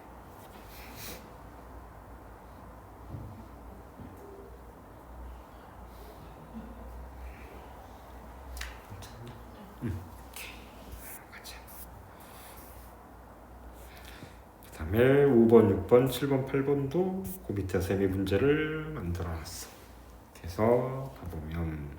그 다음에 5번, 6번, 7번, 8번도 그 밑에 쌤이 문제를 만들어 놨어. 그래서 가보면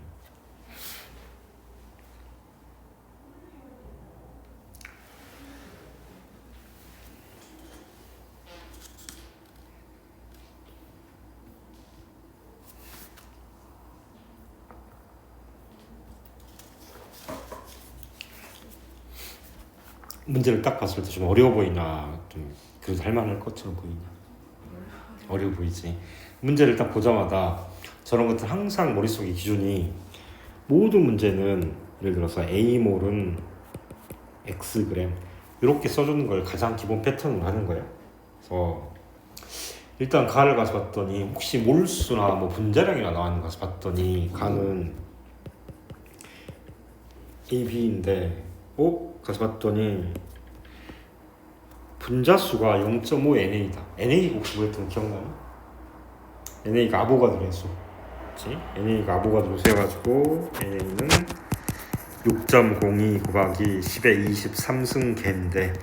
문제를 딱 봤을 때 좀 어려워 보이나, 좀 그래도 할 만할 것처럼 보이냐? 어려워 보이지. 문제를 딱 보자마자 저런 것들 항상 머릿속에 기준이, 모든 문제는 예를 들어서 A몰은 Xg 이렇게 써주는 걸 가장 기본 패턴으로 하는 거예요. 그래서 일단 가를 가서 봤더니 혹시 몰수나 뭐 분자량이나 나왔는 거 가서 봤더니 가는 AB인데 가서 봤더니 분자수가 0.5NA다. NA가 혹시 뭐였던 기억나요? NA가 아보가드로 수. 그렇지? NA가 아보가드로 세가지고 NA는 6.02 곱하기 10의 23승 개인데,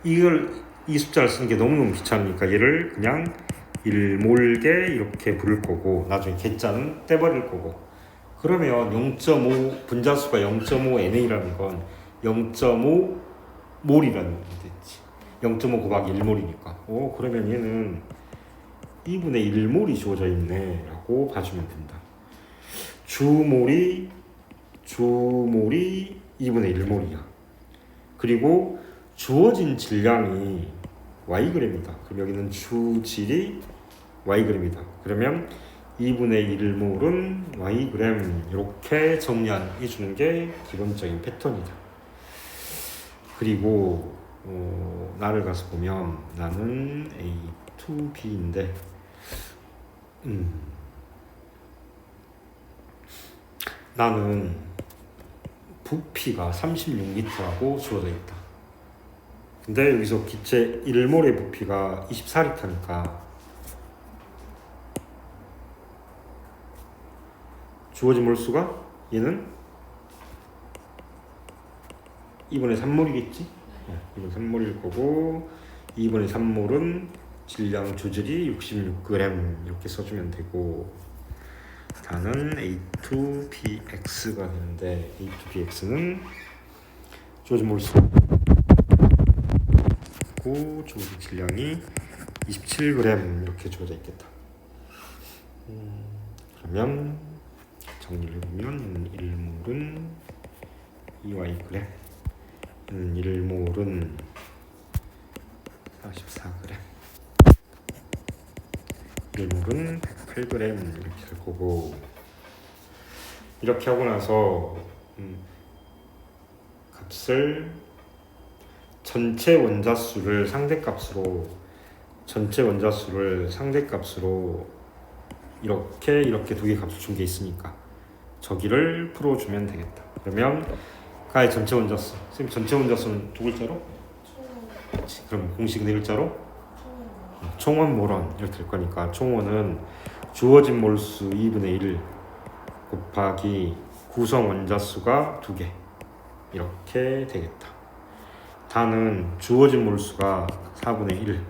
이 숫자를 쓰는 게 너무너무 귀찮으니까 얘를 그냥 1몰개 이렇게 부를 거고, 나중에 개자는 떼버릴 거고. 그러면 0.5 분자수가 0.5 NA라는 건 0.5 몰이라는 게 됐지. 0.5 곱하기 1몰이니까. 그러면 얘는 2분의 1몰이 주어져 있네 라고 봐주면 된다. 주몰이 2분의 1몰이야. 그리고 주어진 질량이 Yg이다. 그럼 여기는 주질이 Yg이다. 그러면 2분의 1몰은 Yg 이렇게 정리해 주는 게 기본적인 패턴이다. 그리고 나를 가서 보면 나는 A2B인데 나는 부피가 36리터라고 주어져 있다. 근데 여기서 기체 1몰의 부피가 24리터니까 주어진 몰수가 얘는 2분의 3몰이겠지? 2분의 3몰일 거고, 2분의 3몰은 질량 주질이 66g 이렇게 써주면 되고, 다는 A2BX가 되는데, A2BX는 주어진 몰수고 주어진 질량이 27g 이렇게 주어져 있겠다. 그러면 정리를 해보면 1몰은 2Yg, 1몰은 44g, 1몰은 108g 이렇게 될 거고, 이렇게 하고 나서 값을 전체 원자수를 상대값으로 이렇게 두 개 값을 준 게 있으니까 저기를 풀어주면 되겠다. 그러면 가의 전체 원자수, 선생님 전체 원자수는 두 글자로? 그렇지. 그럼 공식은 네 글자로? 총원 몰원 이렇게 될 거니까, 총원은 주어진 몰수 2분의 1 곱하기 구성 원자수가 2개 이렇게 되겠다. 다는 주어진 몰수가 4분의 1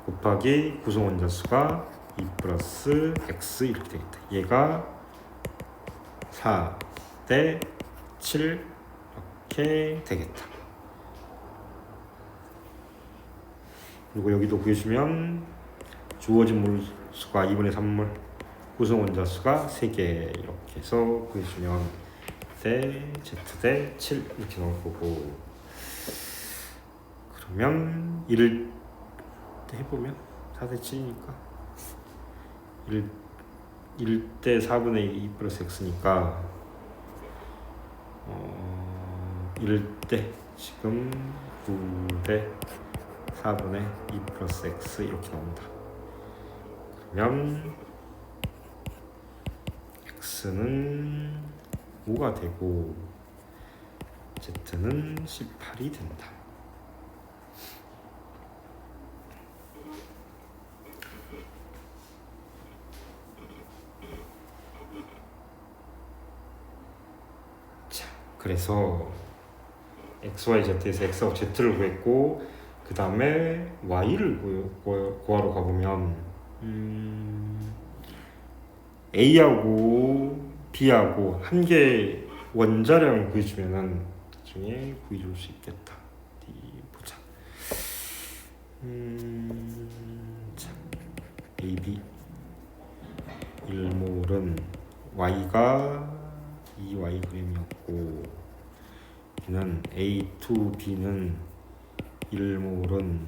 곱하기 구성 원자수가 2 플러스 X 이렇게 되겠다. 얘가 4대 7 이렇게 되겠다. 그리고 여기도 구해주면 주어진 몰수가 2분의 3몰, 구성 원자수가 3개 이렇게 해서 구해주면 대 Z대 7 이렇게 나올 거고, 그러면 1을 해보면 4대 7이니까 1대 4분의 2 플러스 X니까 1대 지금 9대 4분의 2 플러스 X 이렇게 나온다. 그러면 x는 5가 되고 z는 18이 된다. 자, 그래서 XYZ에서 X하고 Z를 구했고 그 다음에 Y를 구하러 가보면 A하고 B하고 한 개 원자량을 구해주면은 나중에 구해줄 수 있겠다. 어디 보자. 자, AB 1몰은 Y가 2Y g이었고 B는 A2B는 1몰은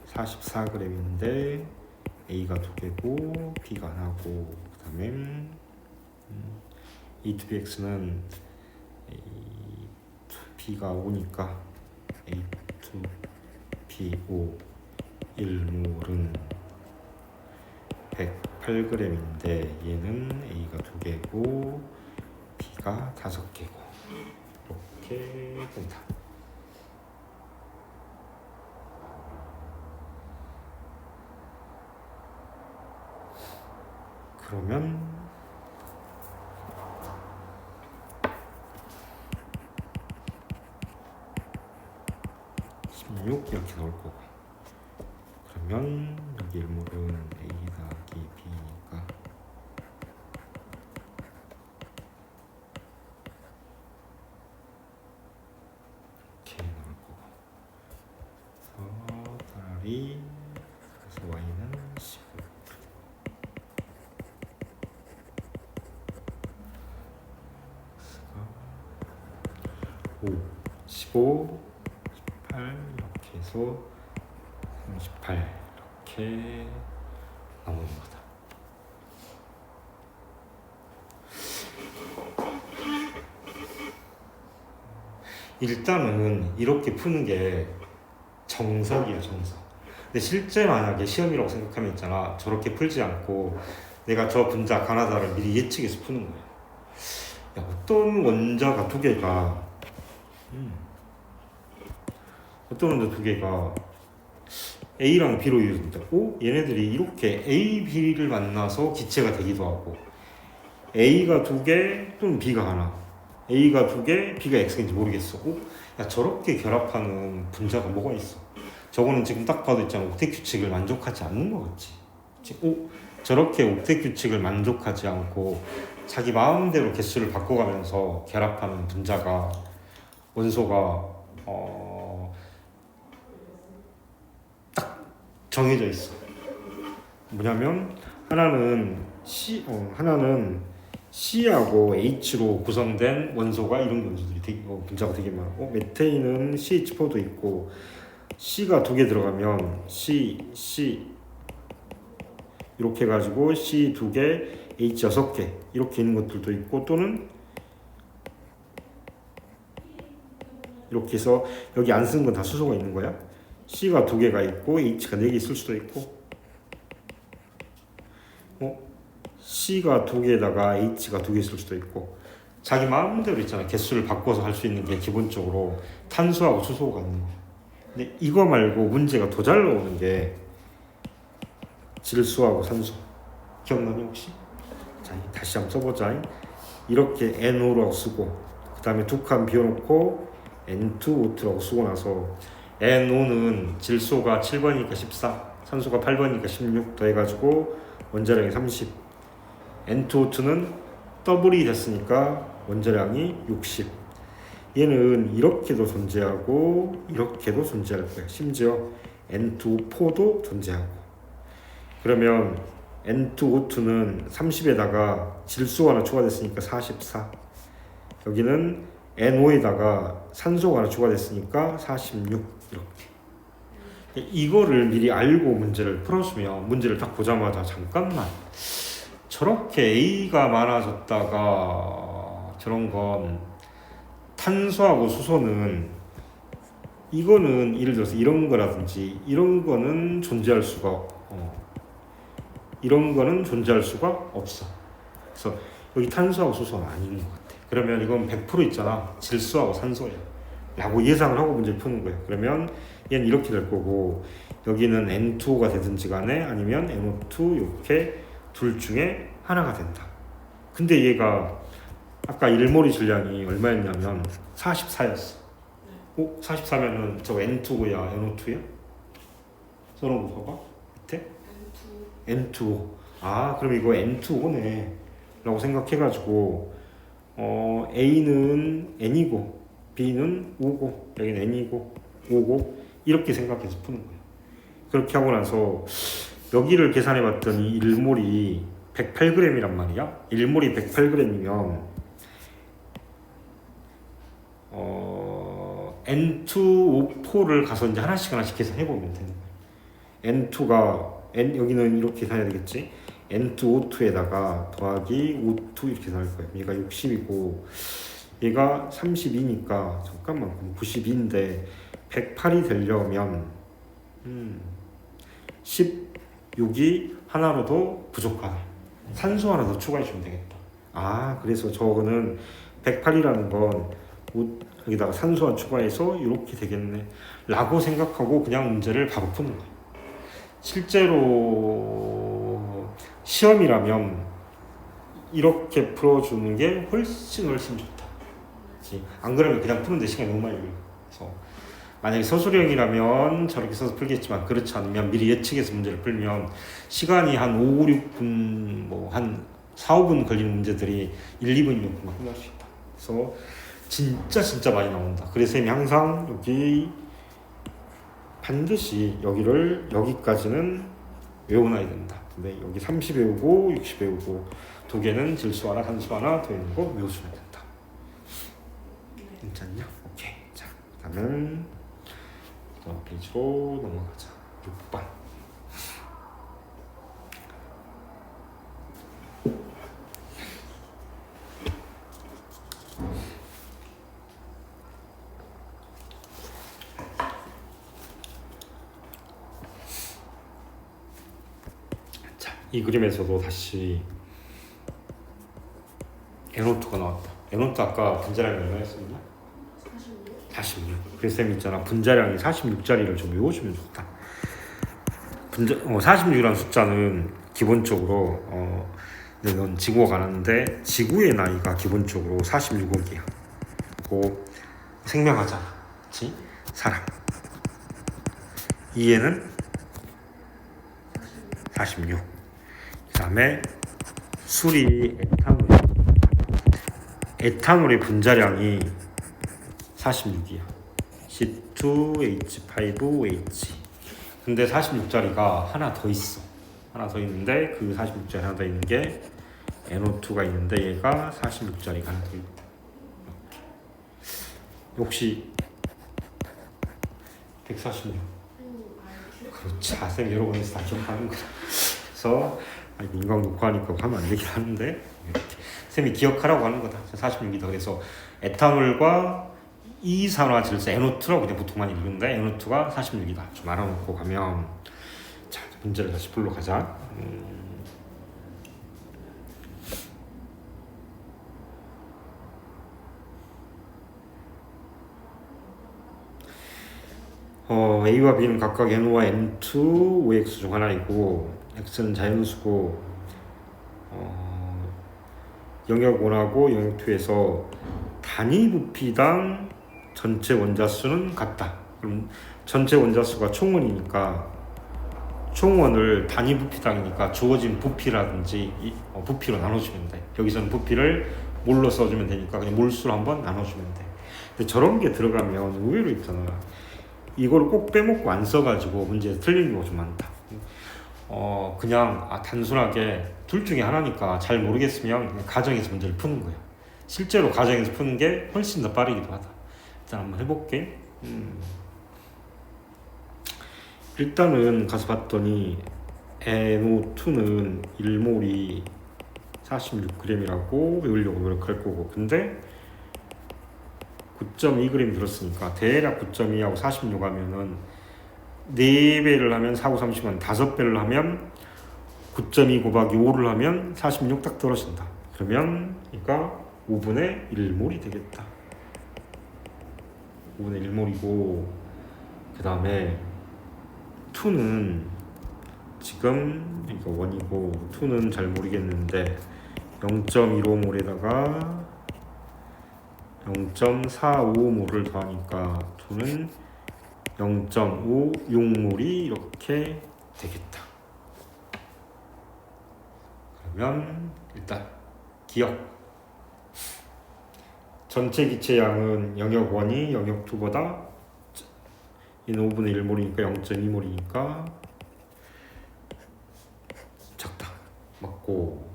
44g인데 A가 2개고 B가 하나고 그 다음에 A2BX는 A2B가 5니까 A2B5 1몰은 108g인데 얘는 A가 2개고 B가 5개고 이렇게 된다. 그러면 16 이렇게 나올 거고 그러면 여기 1몰은 A 더하기 B니까 이렇게 나올 거고 그래서 차라리 그래서 Y는 15 5, 15, 18 이렇게 해서 38 이렇게 나오는 거다. 일단은 이렇게 푸는 게 정석이야, 정석. 근데 실제 만약에 시험이라고 생각하면 있잖아, 저렇게 풀지 않고 내가 저 분자 가나다를 미리 예측해서 푸는 거야. 야, 어떤 원자가 두 개가 어떤 원자 두 개가 A랑 B로 이루어진다고? 얘네들이 이렇게 A, B를 만나서 기체가 되기도 하고 A가 두 개 또는 B가 하나 A가 두 개, B가 X인지 모르겠어. 야, 저렇게 결합하는 분자가 뭐가 있어? 저거는 지금 딱 봐도 있잖아, 옥텟 규칙을 만족하지 않는 거 같지? 저렇게 옥텟 규칙을 만족하지 않고 자기 마음대로 개수를 바꿔가면서 결합하는 분자가 원소가 딱 정해져 있어. 뭐냐면 하나는 C하고 H로 구성된 원소가 이런 원소들이 분자가 되게 많아. 메테인은 CH4도 있고 C가 두 개 들어가면 C 이렇게 해가지고 C 두 개, H 6개 이렇게 있는 것들도 있고 또는 이렇게 해서 여기 안 쓴 건 다 수소가 있는 거야. C가 두 개가 있고 H가 4개 있을 수도 있고 C가 두 개에다가 H가 2개 있을 수도 있고 자기 마음대로 있잖아. 개수를 바꿔서 할 수 있는 게 기본적으로 탄소하고 수소가 있는 거야. 근데 이거 말고 문제가 더 잘 나오는 게 질소하고 산소. 기억나니 혹시? 자, 다시 한번 써보자. 이렇게 NO라고 쓰고 그 다음에 두 칸 비워놓고 N2O2라고 쓰고 나서 NO는 질소가 7번이니까 14, 산소가 8번이니까 16 더해가지고 원자량이 30. N2O2는 더블이 됐으니까 원자량이 60. 얘는 이렇게도 존재하고 이렇게도 존재할 거야. 심지어 N2O4도 존재하고. 그러면 N2O2는 30에다가 질소가 하나 추가됐으니까 44. 여기는 NO에다가 산소가 하나 추가됐으니까 46. 이렇게. 이거를 미리 알고 문제를 풀어주면 문제를 딱 보자마자 잠깐만 저렇게 A가 많아졌다가 저런 건 탄소하고 수소는 이거는 예를 들어서 이런 거라든지 이런 거는 존재할 수가 이런 거는 존재할 수가 없어. 그래서 여기 탄수하고 수소가 아닌 것 같아. 그러면 이건 100% 있잖아. 질소하고 산소야 라고 예상을 하고 문제를 푸는 거예요. 그러면 얘는 이렇게 될 거고 여기는 N2O가 되든지 간에 아니면 NO2 이렇게 둘 중에 하나가 된다. 근데 얘가 아까 1몰이 질량이 얼마였냐면 44였어. 44면은 저 N2O야 NO2야? 써놓은 거 봐봐. 밑에 N2O. 아 그럼 이거 N2O네 라고 생각해가지고 A는 N이고 B는 O고 여기는 N이고 O고 이렇게 생각해서 푸는 거예요. 그렇게 하고 나서 여기를 계산해 봤더니 1몰이 108g이란 말이야. 1몰이 108g이면 N2O4를 가서 이제 하나씩 계산해 보면 되는 거예요. N2가 여기는 이렇게 계산해야 되겠지. N2O2에다가 더하기 O2 이렇게 나올 거예요. 얘가 60이고 얘가 32니까 잠깐만 92인데 108이 되려면 16이 하나로도 부족하다. 산소 하나 더 추가해 주면 되겠다. 아 그래서 저거는 108이라는 건 여기다가 산소 하나 추가해서 이렇게 되겠네 라고 생각하고 그냥 문제를 바로 푸는 거예요. 실제로 시험이라면 이렇게 풀어주는 게 훨씬 좋다. 그치? 안 그러면 그냥 푸는데 시간이 너무 많이 걸려. 그래서 만약에 서술형이라면 저렇게 써서 풀겠지만 그렇지 않으면 미리 예측해서 문제를 풀면 시간이 한 5, 6분 뭐 한 4, 5분 걸리는 문제들이 1, 2분이면 금방 끝날 수 있다. 그래서 진짜 많이 나온다. 그래서 쌤이 항상 여기 반드시 여기까지는 외워놔야 된다. 근데 여기 30 외우고 60 외우고 두 개는 질소 하나 산소 하나 더 있는 거 외워주면 된다. 괜찮냐? 오케이. 자, 그다음은 다음 페이지로 넘어가자. 6번. 이 그림에서도 다시 NO2가 나왔다. NO2 아까 분자량이 얼마였었나? 46. 그래서 쌤 있잖아. 분자량이 46짜리를 좀 외워주면 좋다. 46이라는 숫자는 기본적으로 넌 지구가 가는데 지구의 나이가 기본적으로 46억이야. 그 생명하잖아. 그치? 사람. 이에는 46. 그 다음에 술이 에탄올의 분자량이 46이야. C2H5OH. 근데 46짜리가 하나 더 있어. 하나 더 있는데 그 46짜리 하나 더 있는 게 NO2가 있는데 얘가 46짜리가 하나 더 있고. 혹시 146. 그렇지. 쌤 여러 번 해서 다 기억하는 거야. 그래서 인강 녹화하니까 하면 안 되긴 하는데 이렇게 쌤이 기억하라고 하는 거다. 46이다. 그래서 에탄올과 이산화질소 NO2라고 그냥 보통 많이 읽는데 NO2가 46이다. 좀 알아놓고 가면 자 문제를 다시 불러 가자. A와 B는 각각 NO와 N2, OX 중 하나이고 X는 자연수고 영역 1하고 영역 2에서 단위 부피당 전체 원자수는 같다. 그럼 전체 원자수가 총원이니까 총원을 단위 부피당이니까 주어진 부피라든지 부피로 나눠주면 돼. 여기서는 부피를 몰로 써주면 되니까 그냥 몰수로 한번 나눠주면 돼. 근데 저런 게 들어가면 의외로 있잖아. 이걸 꼭 빼먹고 안 써가지고 문제에서 틀리는 경우가 좀 많다. 그냥 단순하게 둘 중에 하나니까 잘 모르겠으면 그냥 가정에서 문제를 푸는 거예요. 실제로 가정에서 푸는 게 훨씬 더 빠르기도 하다. 일단 한번 해볼게. 일단은 가서 봤더니 NO2는 1몰이 46g이라고 외우려고 노력할 거고, 근데 9.2g 들었으니까 대략 9.2하고 46 하면은 4배를 하면 4, 9, 30은 5배를 하면 9.2 곱하기 5를 하면 46 딱 떨어진다. 그러면 그러니까 5분의 1몰이 되겠다. 5분의 1몰이고 그 다음에 2는 지금 이거 1이고 2는 잘 모르겠는데 0.15몰에다가 0.45몰을 더하니까 2는 0.56몰이 이렇게 되겠다. 그러면 일단 기억 전체 기체량은 영역 1이 영역 2보다 얘는 5분의 1몰이니까 0.2몰이니까 작다. 맞고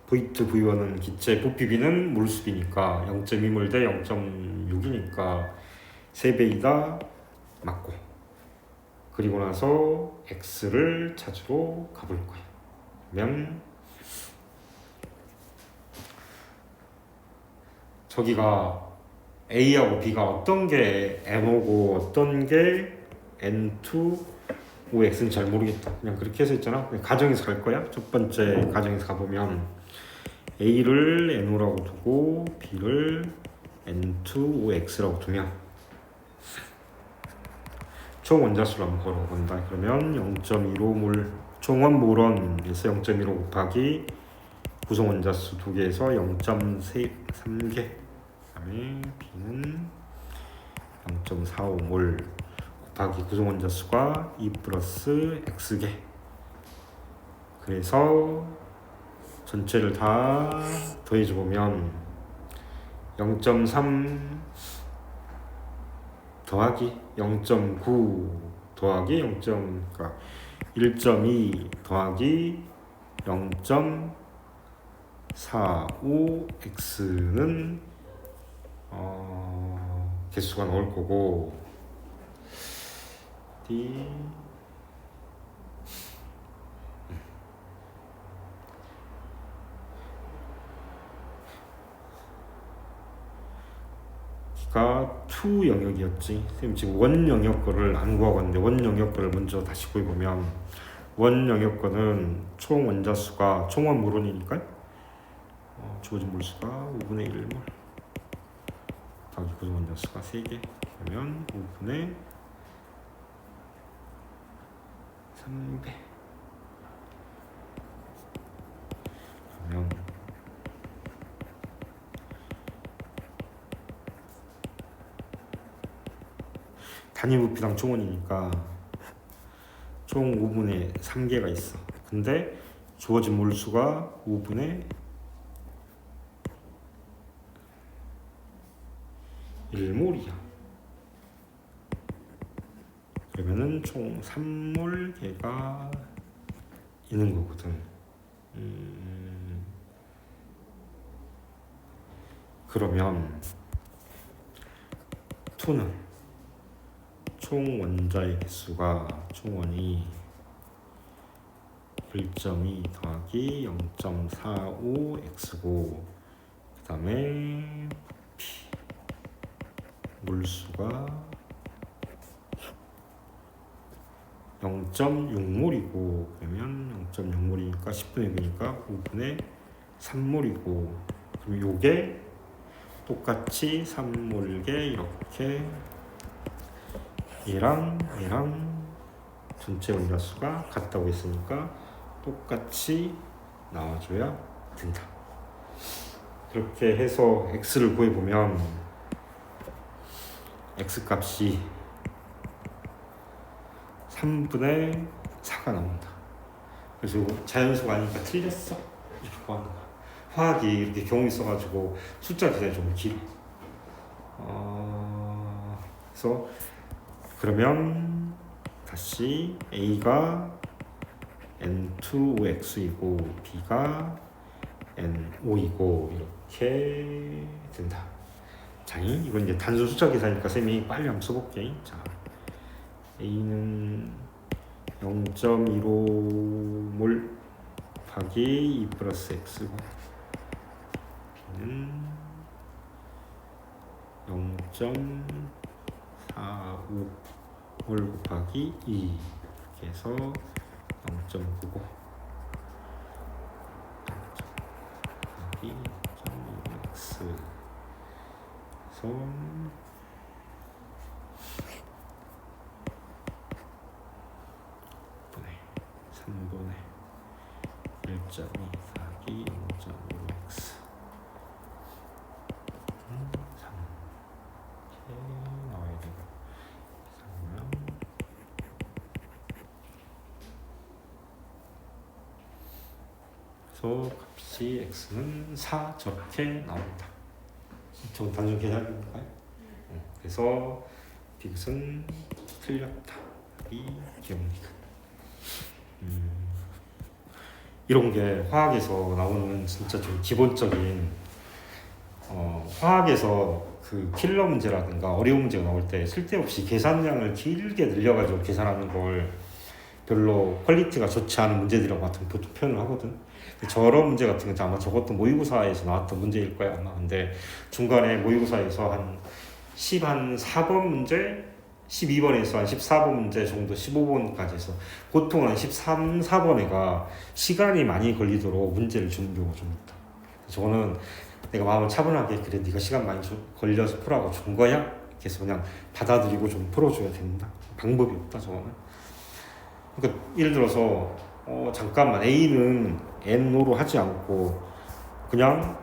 V2, V1은 기체 부피비는 몰수비니까 0.2몰 대 0.6이니까 3배이다. 맞고 그리고 나서 X를 찾으러 가볼 거야. 그러면 저기가 A하고 B가 어떤 게 N5고 어떤 게 N2, OX는 잘 모르겠다. 그냥 그렇게 해서 있잖아. 그냥 가정에서 갈 거야. 첫 번째 가정에서 가보면 A를 N5라고 두고 B를 N2, OX라고 두면 총 원자수를 한번 걸어본다. 그러면 0.15몰 총원 몰원에서 0.15 곱하기 구성 원자수 2개에서 0.3개 그다음에 B는 0.45몰 곱하기 구성 원자수가 2 플러스 X개 그래서 전체를 다 더해줘 보면 0.3 더하기 0.9 더하기 1.2 더하기 0.45x는 개수가 나올 거고 D 가 2 영역이었지. 선생님 지금 원 영역 거를 안 구하고 있는데 원 영역 거를 먼저 다시 구해보면 원 영역 거는 총 원자수가 총원 물원이니까 주어진 몰수가 5분의 1몰 더하기 구성 원자수가 3개 그러면 5분의 3배 그러면 단위 부피당 총원이니까 총 5분의 3개가 있어. 근데 주어진 몰수가 5분의 1몰이야. 그러면은 총 3몰개가 있는 거거든. 그러면 2는 총 원자의 개수가 총원이 1.2 더하기 0.45x고 그 다음에 P 몰수가 0.6몰이고 그러면 0.6몰이니까 10분의 1이니까 5분의 3몰이고 그럼 요게 똑같이 3몰개 이렇게 얘랑 전체 원자수가 같다고 했으니까 똑같이 나와줘야 된다. 그렇게 해서 x를 구해보면 x 값이 3분의 4가 나온다. 그래서 자연수가 아니니까 틀렸어 이렇게 구하는 거야. 화학이 이렇게 경우 있어가지고 숫자 계산이 좀 길어. 그래서 그러면 다시 A가 N2OX이고 B가 N5이고 이렇게 된다. 자, 이건 이제 단수 숫자 계산이니까 쌤이 빨리 한번 써볼게. 자, A는 0.15몰 곱하기 2 플러스 X고 B는 0.45몰 곱하기 2 이렇게 해서 0.99 그래서 3분의 1.2 더하기 0.5x 3 이렇게 나와야 되고 그래서 값이 x는 4 저렇게 나옵니다. 좀 단순 계산입니까? 그래서 디귿은 틀렸다 이 기억입니다. 이런 게 화학에서 나오는 진짜 좀 기본적인 화학에서 그 킬러 문제라든가 어려운 문제가 나올 때 쓸데없이 계산량을 길게 늘려가지고 계산하는 걸 별로 퀄리티가 좋지 않은 문제들이라고 같은 보통 표현을 하거든. 저런 문제 같은 건 아마 저것도 모의고사에서 나왔던 문제일 거야 아마. 근데 중간에 모의고사에서 한 14번 문제 12번에서 한 14번 문제 정도 15번까지 해서 보통 한 13, 4번에가 시간이 많이 걸리도록 문제를 주는 경우가 좀 있다. 저거는 내가 마음을 차분하게 그래 네가 시간 많이 걸려서 풀라고 준 거야? 그래서 그냥 받아들이고 좀 풀어줘야 된다. 방법이 없다 저거는. 그러니까 예를 들어서 잠깐만 A는 N으로 하지 않고 그냥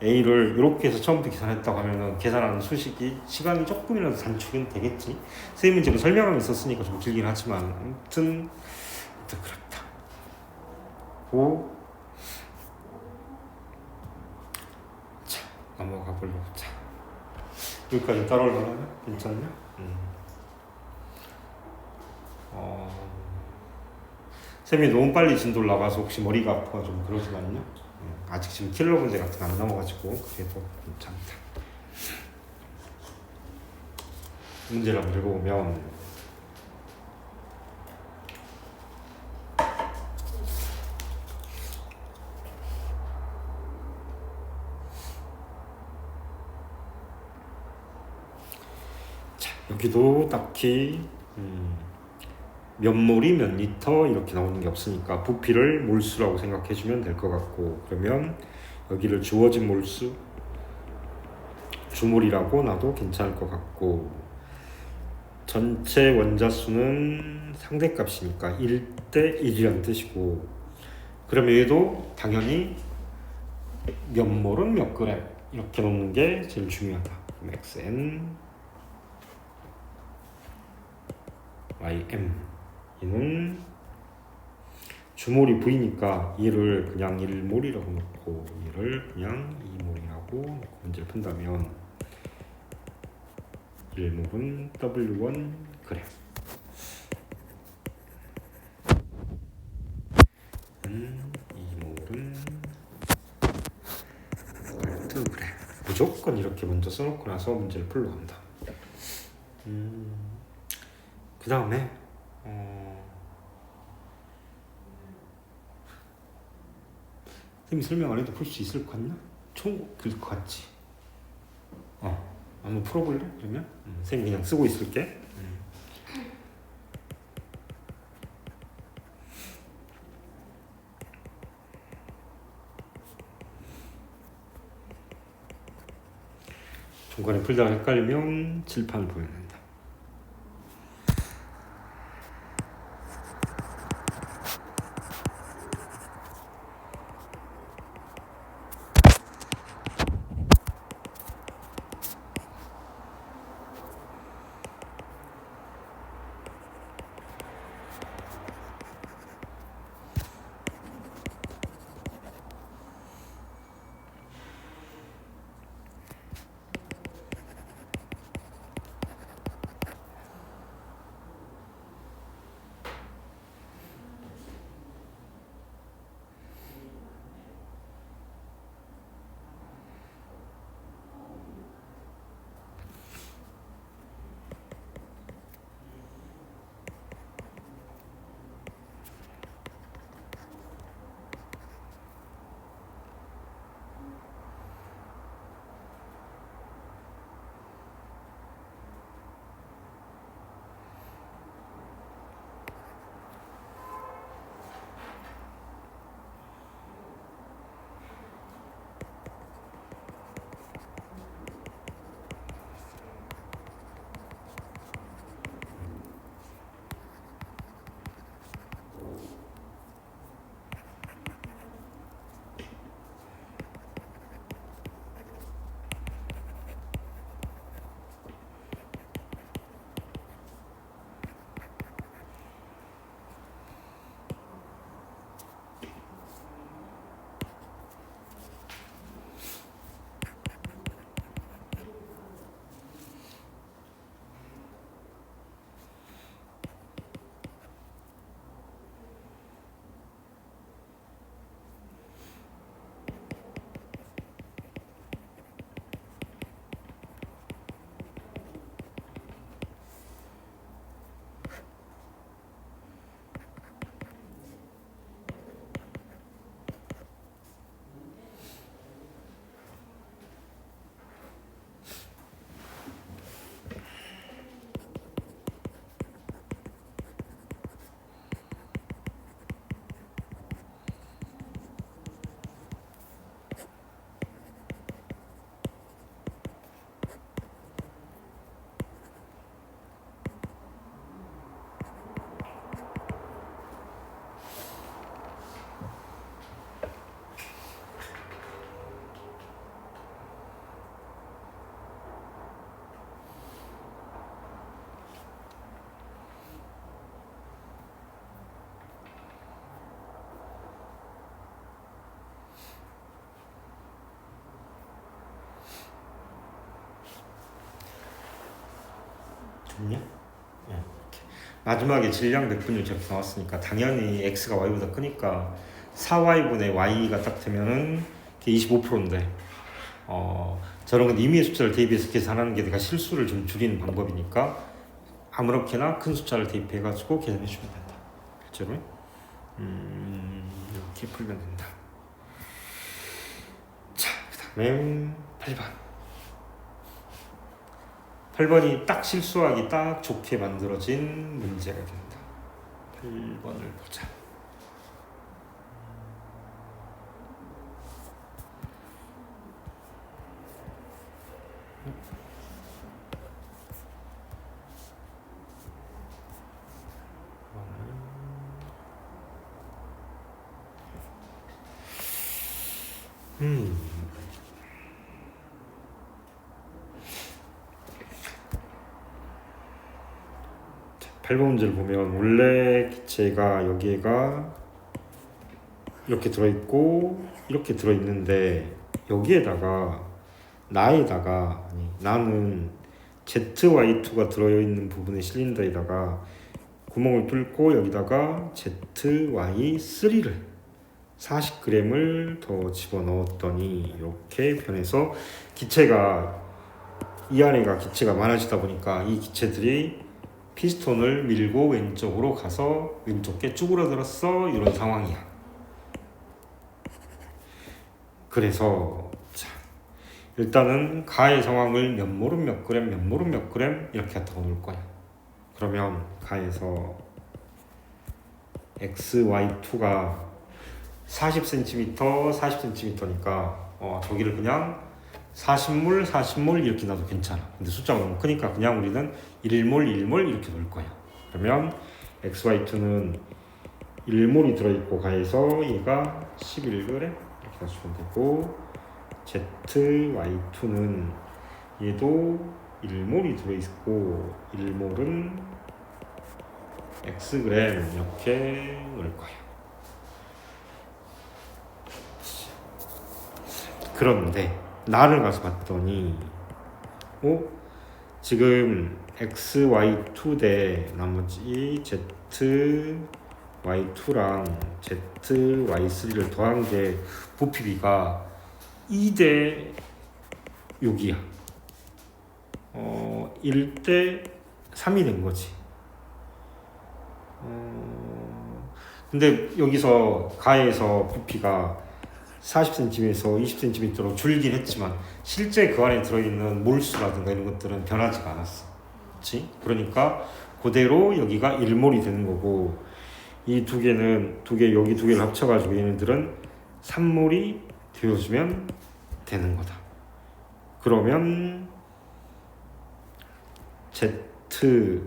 A를 이렇게 해서 처음부터 계산했다고 하면은 계산하는 수식이 시간이 조금이라도 단축은 되겠지. 선생님은 지금 설명하고 있었으니까 좀 길긴 하지만 아무튼 그렇다. 자 넘어가 보려고. 자 여기까지 따라올라나? 괜찮냐? 선생님이 너무 빨리 진도를 나가서 혹시 머리가 아프거나 좀 그러지만요. 아직 지금 킬러 문제 같은 거 안 나와가지고 그래도 괜찮다. 문제를 한번 읽어보면 자 여기도 딱히 몇 몰이 몇 리터 이렇게 나오는 게 없으니까 부피를 몰수라고 생각해주면 될 것 같고, 그러면 여기를 주어진 몰수 주몰이라고 놔도 괜찮을 것 같고, 전체 원자수는 상대값이니까 1대 1이라는 뜻이고, 그러면 얘도 당연히 몇 몰은 몇 그램 이렇게 놓는 게 제일 중요하다. 그럼 xn ym 얘는 주몰이 V니까 얘를 그냥 1몰이라고 놓고 얘를 그냥 2몰이라고 놓고 문제를 푼다면 1몰은 W1 그램 2몰은 8 그램. 무조건 이렇게 먼저 써놓고 나서 문제를 풀러 간다. 그 다음에 선생님이 설명 안 해도 풀 수 있을 것 같나? 그럴 것 같지? 한번 풀어볼래? 그러면? 선생님 그냥 쓰고 있을게. 중간에 풀다가 헷갈리면 칠판을 보여낸다. 됐냐? 예. 마지막에 질량 백분율 저렇게 나왔으니까 당연히 x가 y보다 크니까 4y분의 y가 딱 되면은 25%인데 저런 건 임의의 숫자를 대입해서 계산하는 게 내가 실수를 좀 줄이는 방법이니까 아무렇게나 큰 숫자를 대입해가지고 계산해 주면 된다. 실제로 이렇게 풀면 된다. 자, 그 다음에 8번. 8번이 딱 실수하기 딱 좋게 만들어진 문제가 된다. 8번을 보자. 자, 8번 문제를 보면 원래 기체가 여기가 이렇게 들어있고 이렇게 들어있는데 여기에다가 나는 ZY2가 들어있는 부분의 실린더에다가 구멍을 뚫고 여기다가 ZY3를 40g을 더 집어넣었더니 이렇게 변해서 기체가 이 안에가 기체가 많아지다 보니까 이 기체들이 피스톤을 밀고 왼쪽으로 가서 왼쪽에 쭈그러들었어. 이런 상황이야. 그래서 자, 일단은 가의 상황을 몇몰은 몇 그램, 몇몰은 몇 그램 이렇게 갖다가 놓을 거야. 그러면 가에서 XY2가 40cm, 40cm니까 저기를 그냥 40몰, 40몰 이렇게 놔도 괜찮아. 근데 숫자가 너무 크니까 그냥 우리는 1몰, 1몰 이렇게 놓을 거야. 그러면 XY2는 1몰이 들어있고 가에서 얘가 11g 이렇게 가주면 되고 ZY2는 얘도 1몰이 들어있고 1몰은 Xg 이렇게 넣을 거야. 그런데 나를 가서 봤더니 지금 XY2 대 나머지 ZY2랑 ZY3를 더한 게 부피비가 2대 6이야. 1대 3이 된 거지. 근데 여기서 가에서 부피가 40cm에서 20cm로 줄긴 했지만 실제 그 안에 들어있는 몰수라든가 이런 것들은 변하지가 않았어. 그렇지? 그러니까 그대로 여기가 1몰이 되는 거고 이 두 개는 여기 두 개를 합쳐가지고 얘네들은 3몰이 되어주면 되는 거다. 그러면 ZY2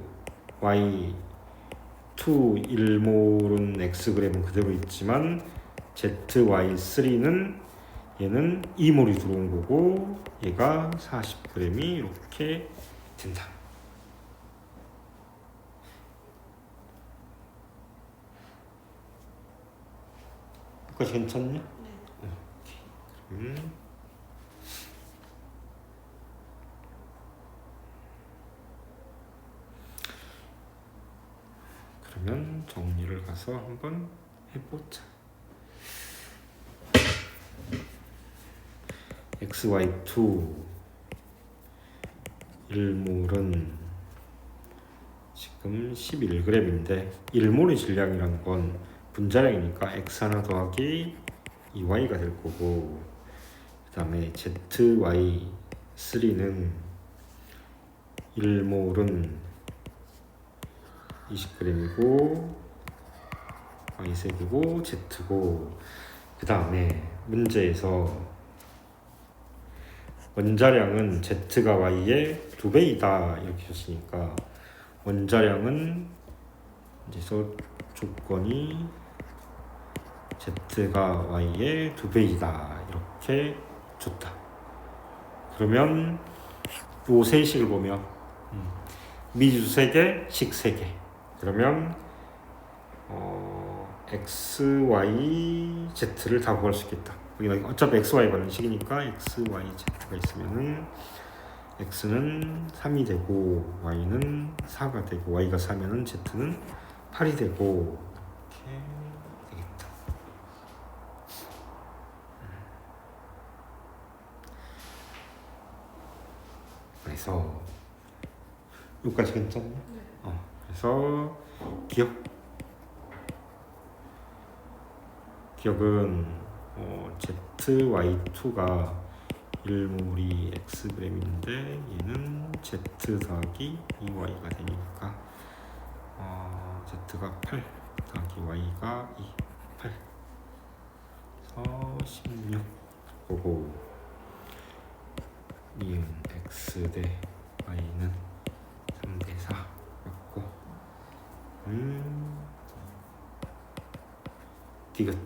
1몰은 Xg은 그대로 있지만 ZY3는 얘는 2몰이 들어온 거고 얘가 40g이 이렇게 된다. 여기까지 괜찮냐? 네. 그러면 정리를 가서 한번 해보자. XY2 1몰은 지금 11g인데 1몰의 질량이라는 건 분자량이니까 X 하나 더하기 2Y가 될 거고 그 다음에 ZY3는 1몰은 20g이고 Y색이고 Z고 그 다음에 문제에서 원자량은 Z가 Y의 2배이다 이렇게 줬으니까 원자량은 이제 조건이 Z가 Y의 2배이다 이렇게 줬다. 그러면 요 세식을 보면 미지수 3개, 식 3개 그러면 X, Y, Z를 다 구할 수 있겠다. 어차피 X, Y 가는 식이니까 X, Y, Z가 있으면은 x는 3이 되고 y는 4가 되고 y가 4면은 z는 8이 되고 이렇게 되겠다. 그래서 여기까지 괜찮나? 그래서 기억은 ZY2가 1몰이 xg인데 얘는 Z 더하기 2y가 되니까 Z가 8 더하기 y가 2, 8 그래서 16 보고 니은 x 대 y는 3대 4 맞고 디귿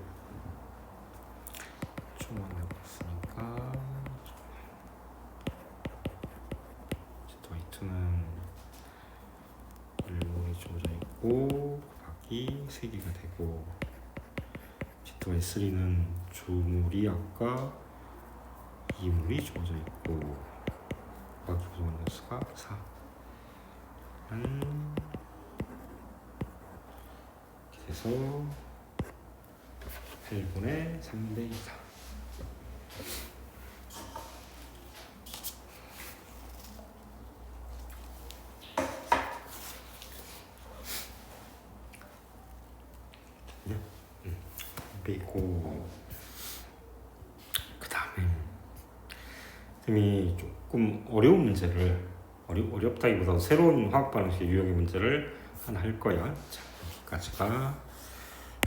초만 해봤으니까 Y2는 1몰이 주어져 있고 곱하기 3개가 되고 Z3는 주몰이 아까 2몰이 주어져 있고 곱하기 부동한 수가 4 그래서 8분의 3대 2다. 그리고 그 다음에 쌤이 조금 어려운 문제를 어렵다기보다 새로운 화학 반응식 유형의 문제를 하나 할 거야. 자, 여기까지가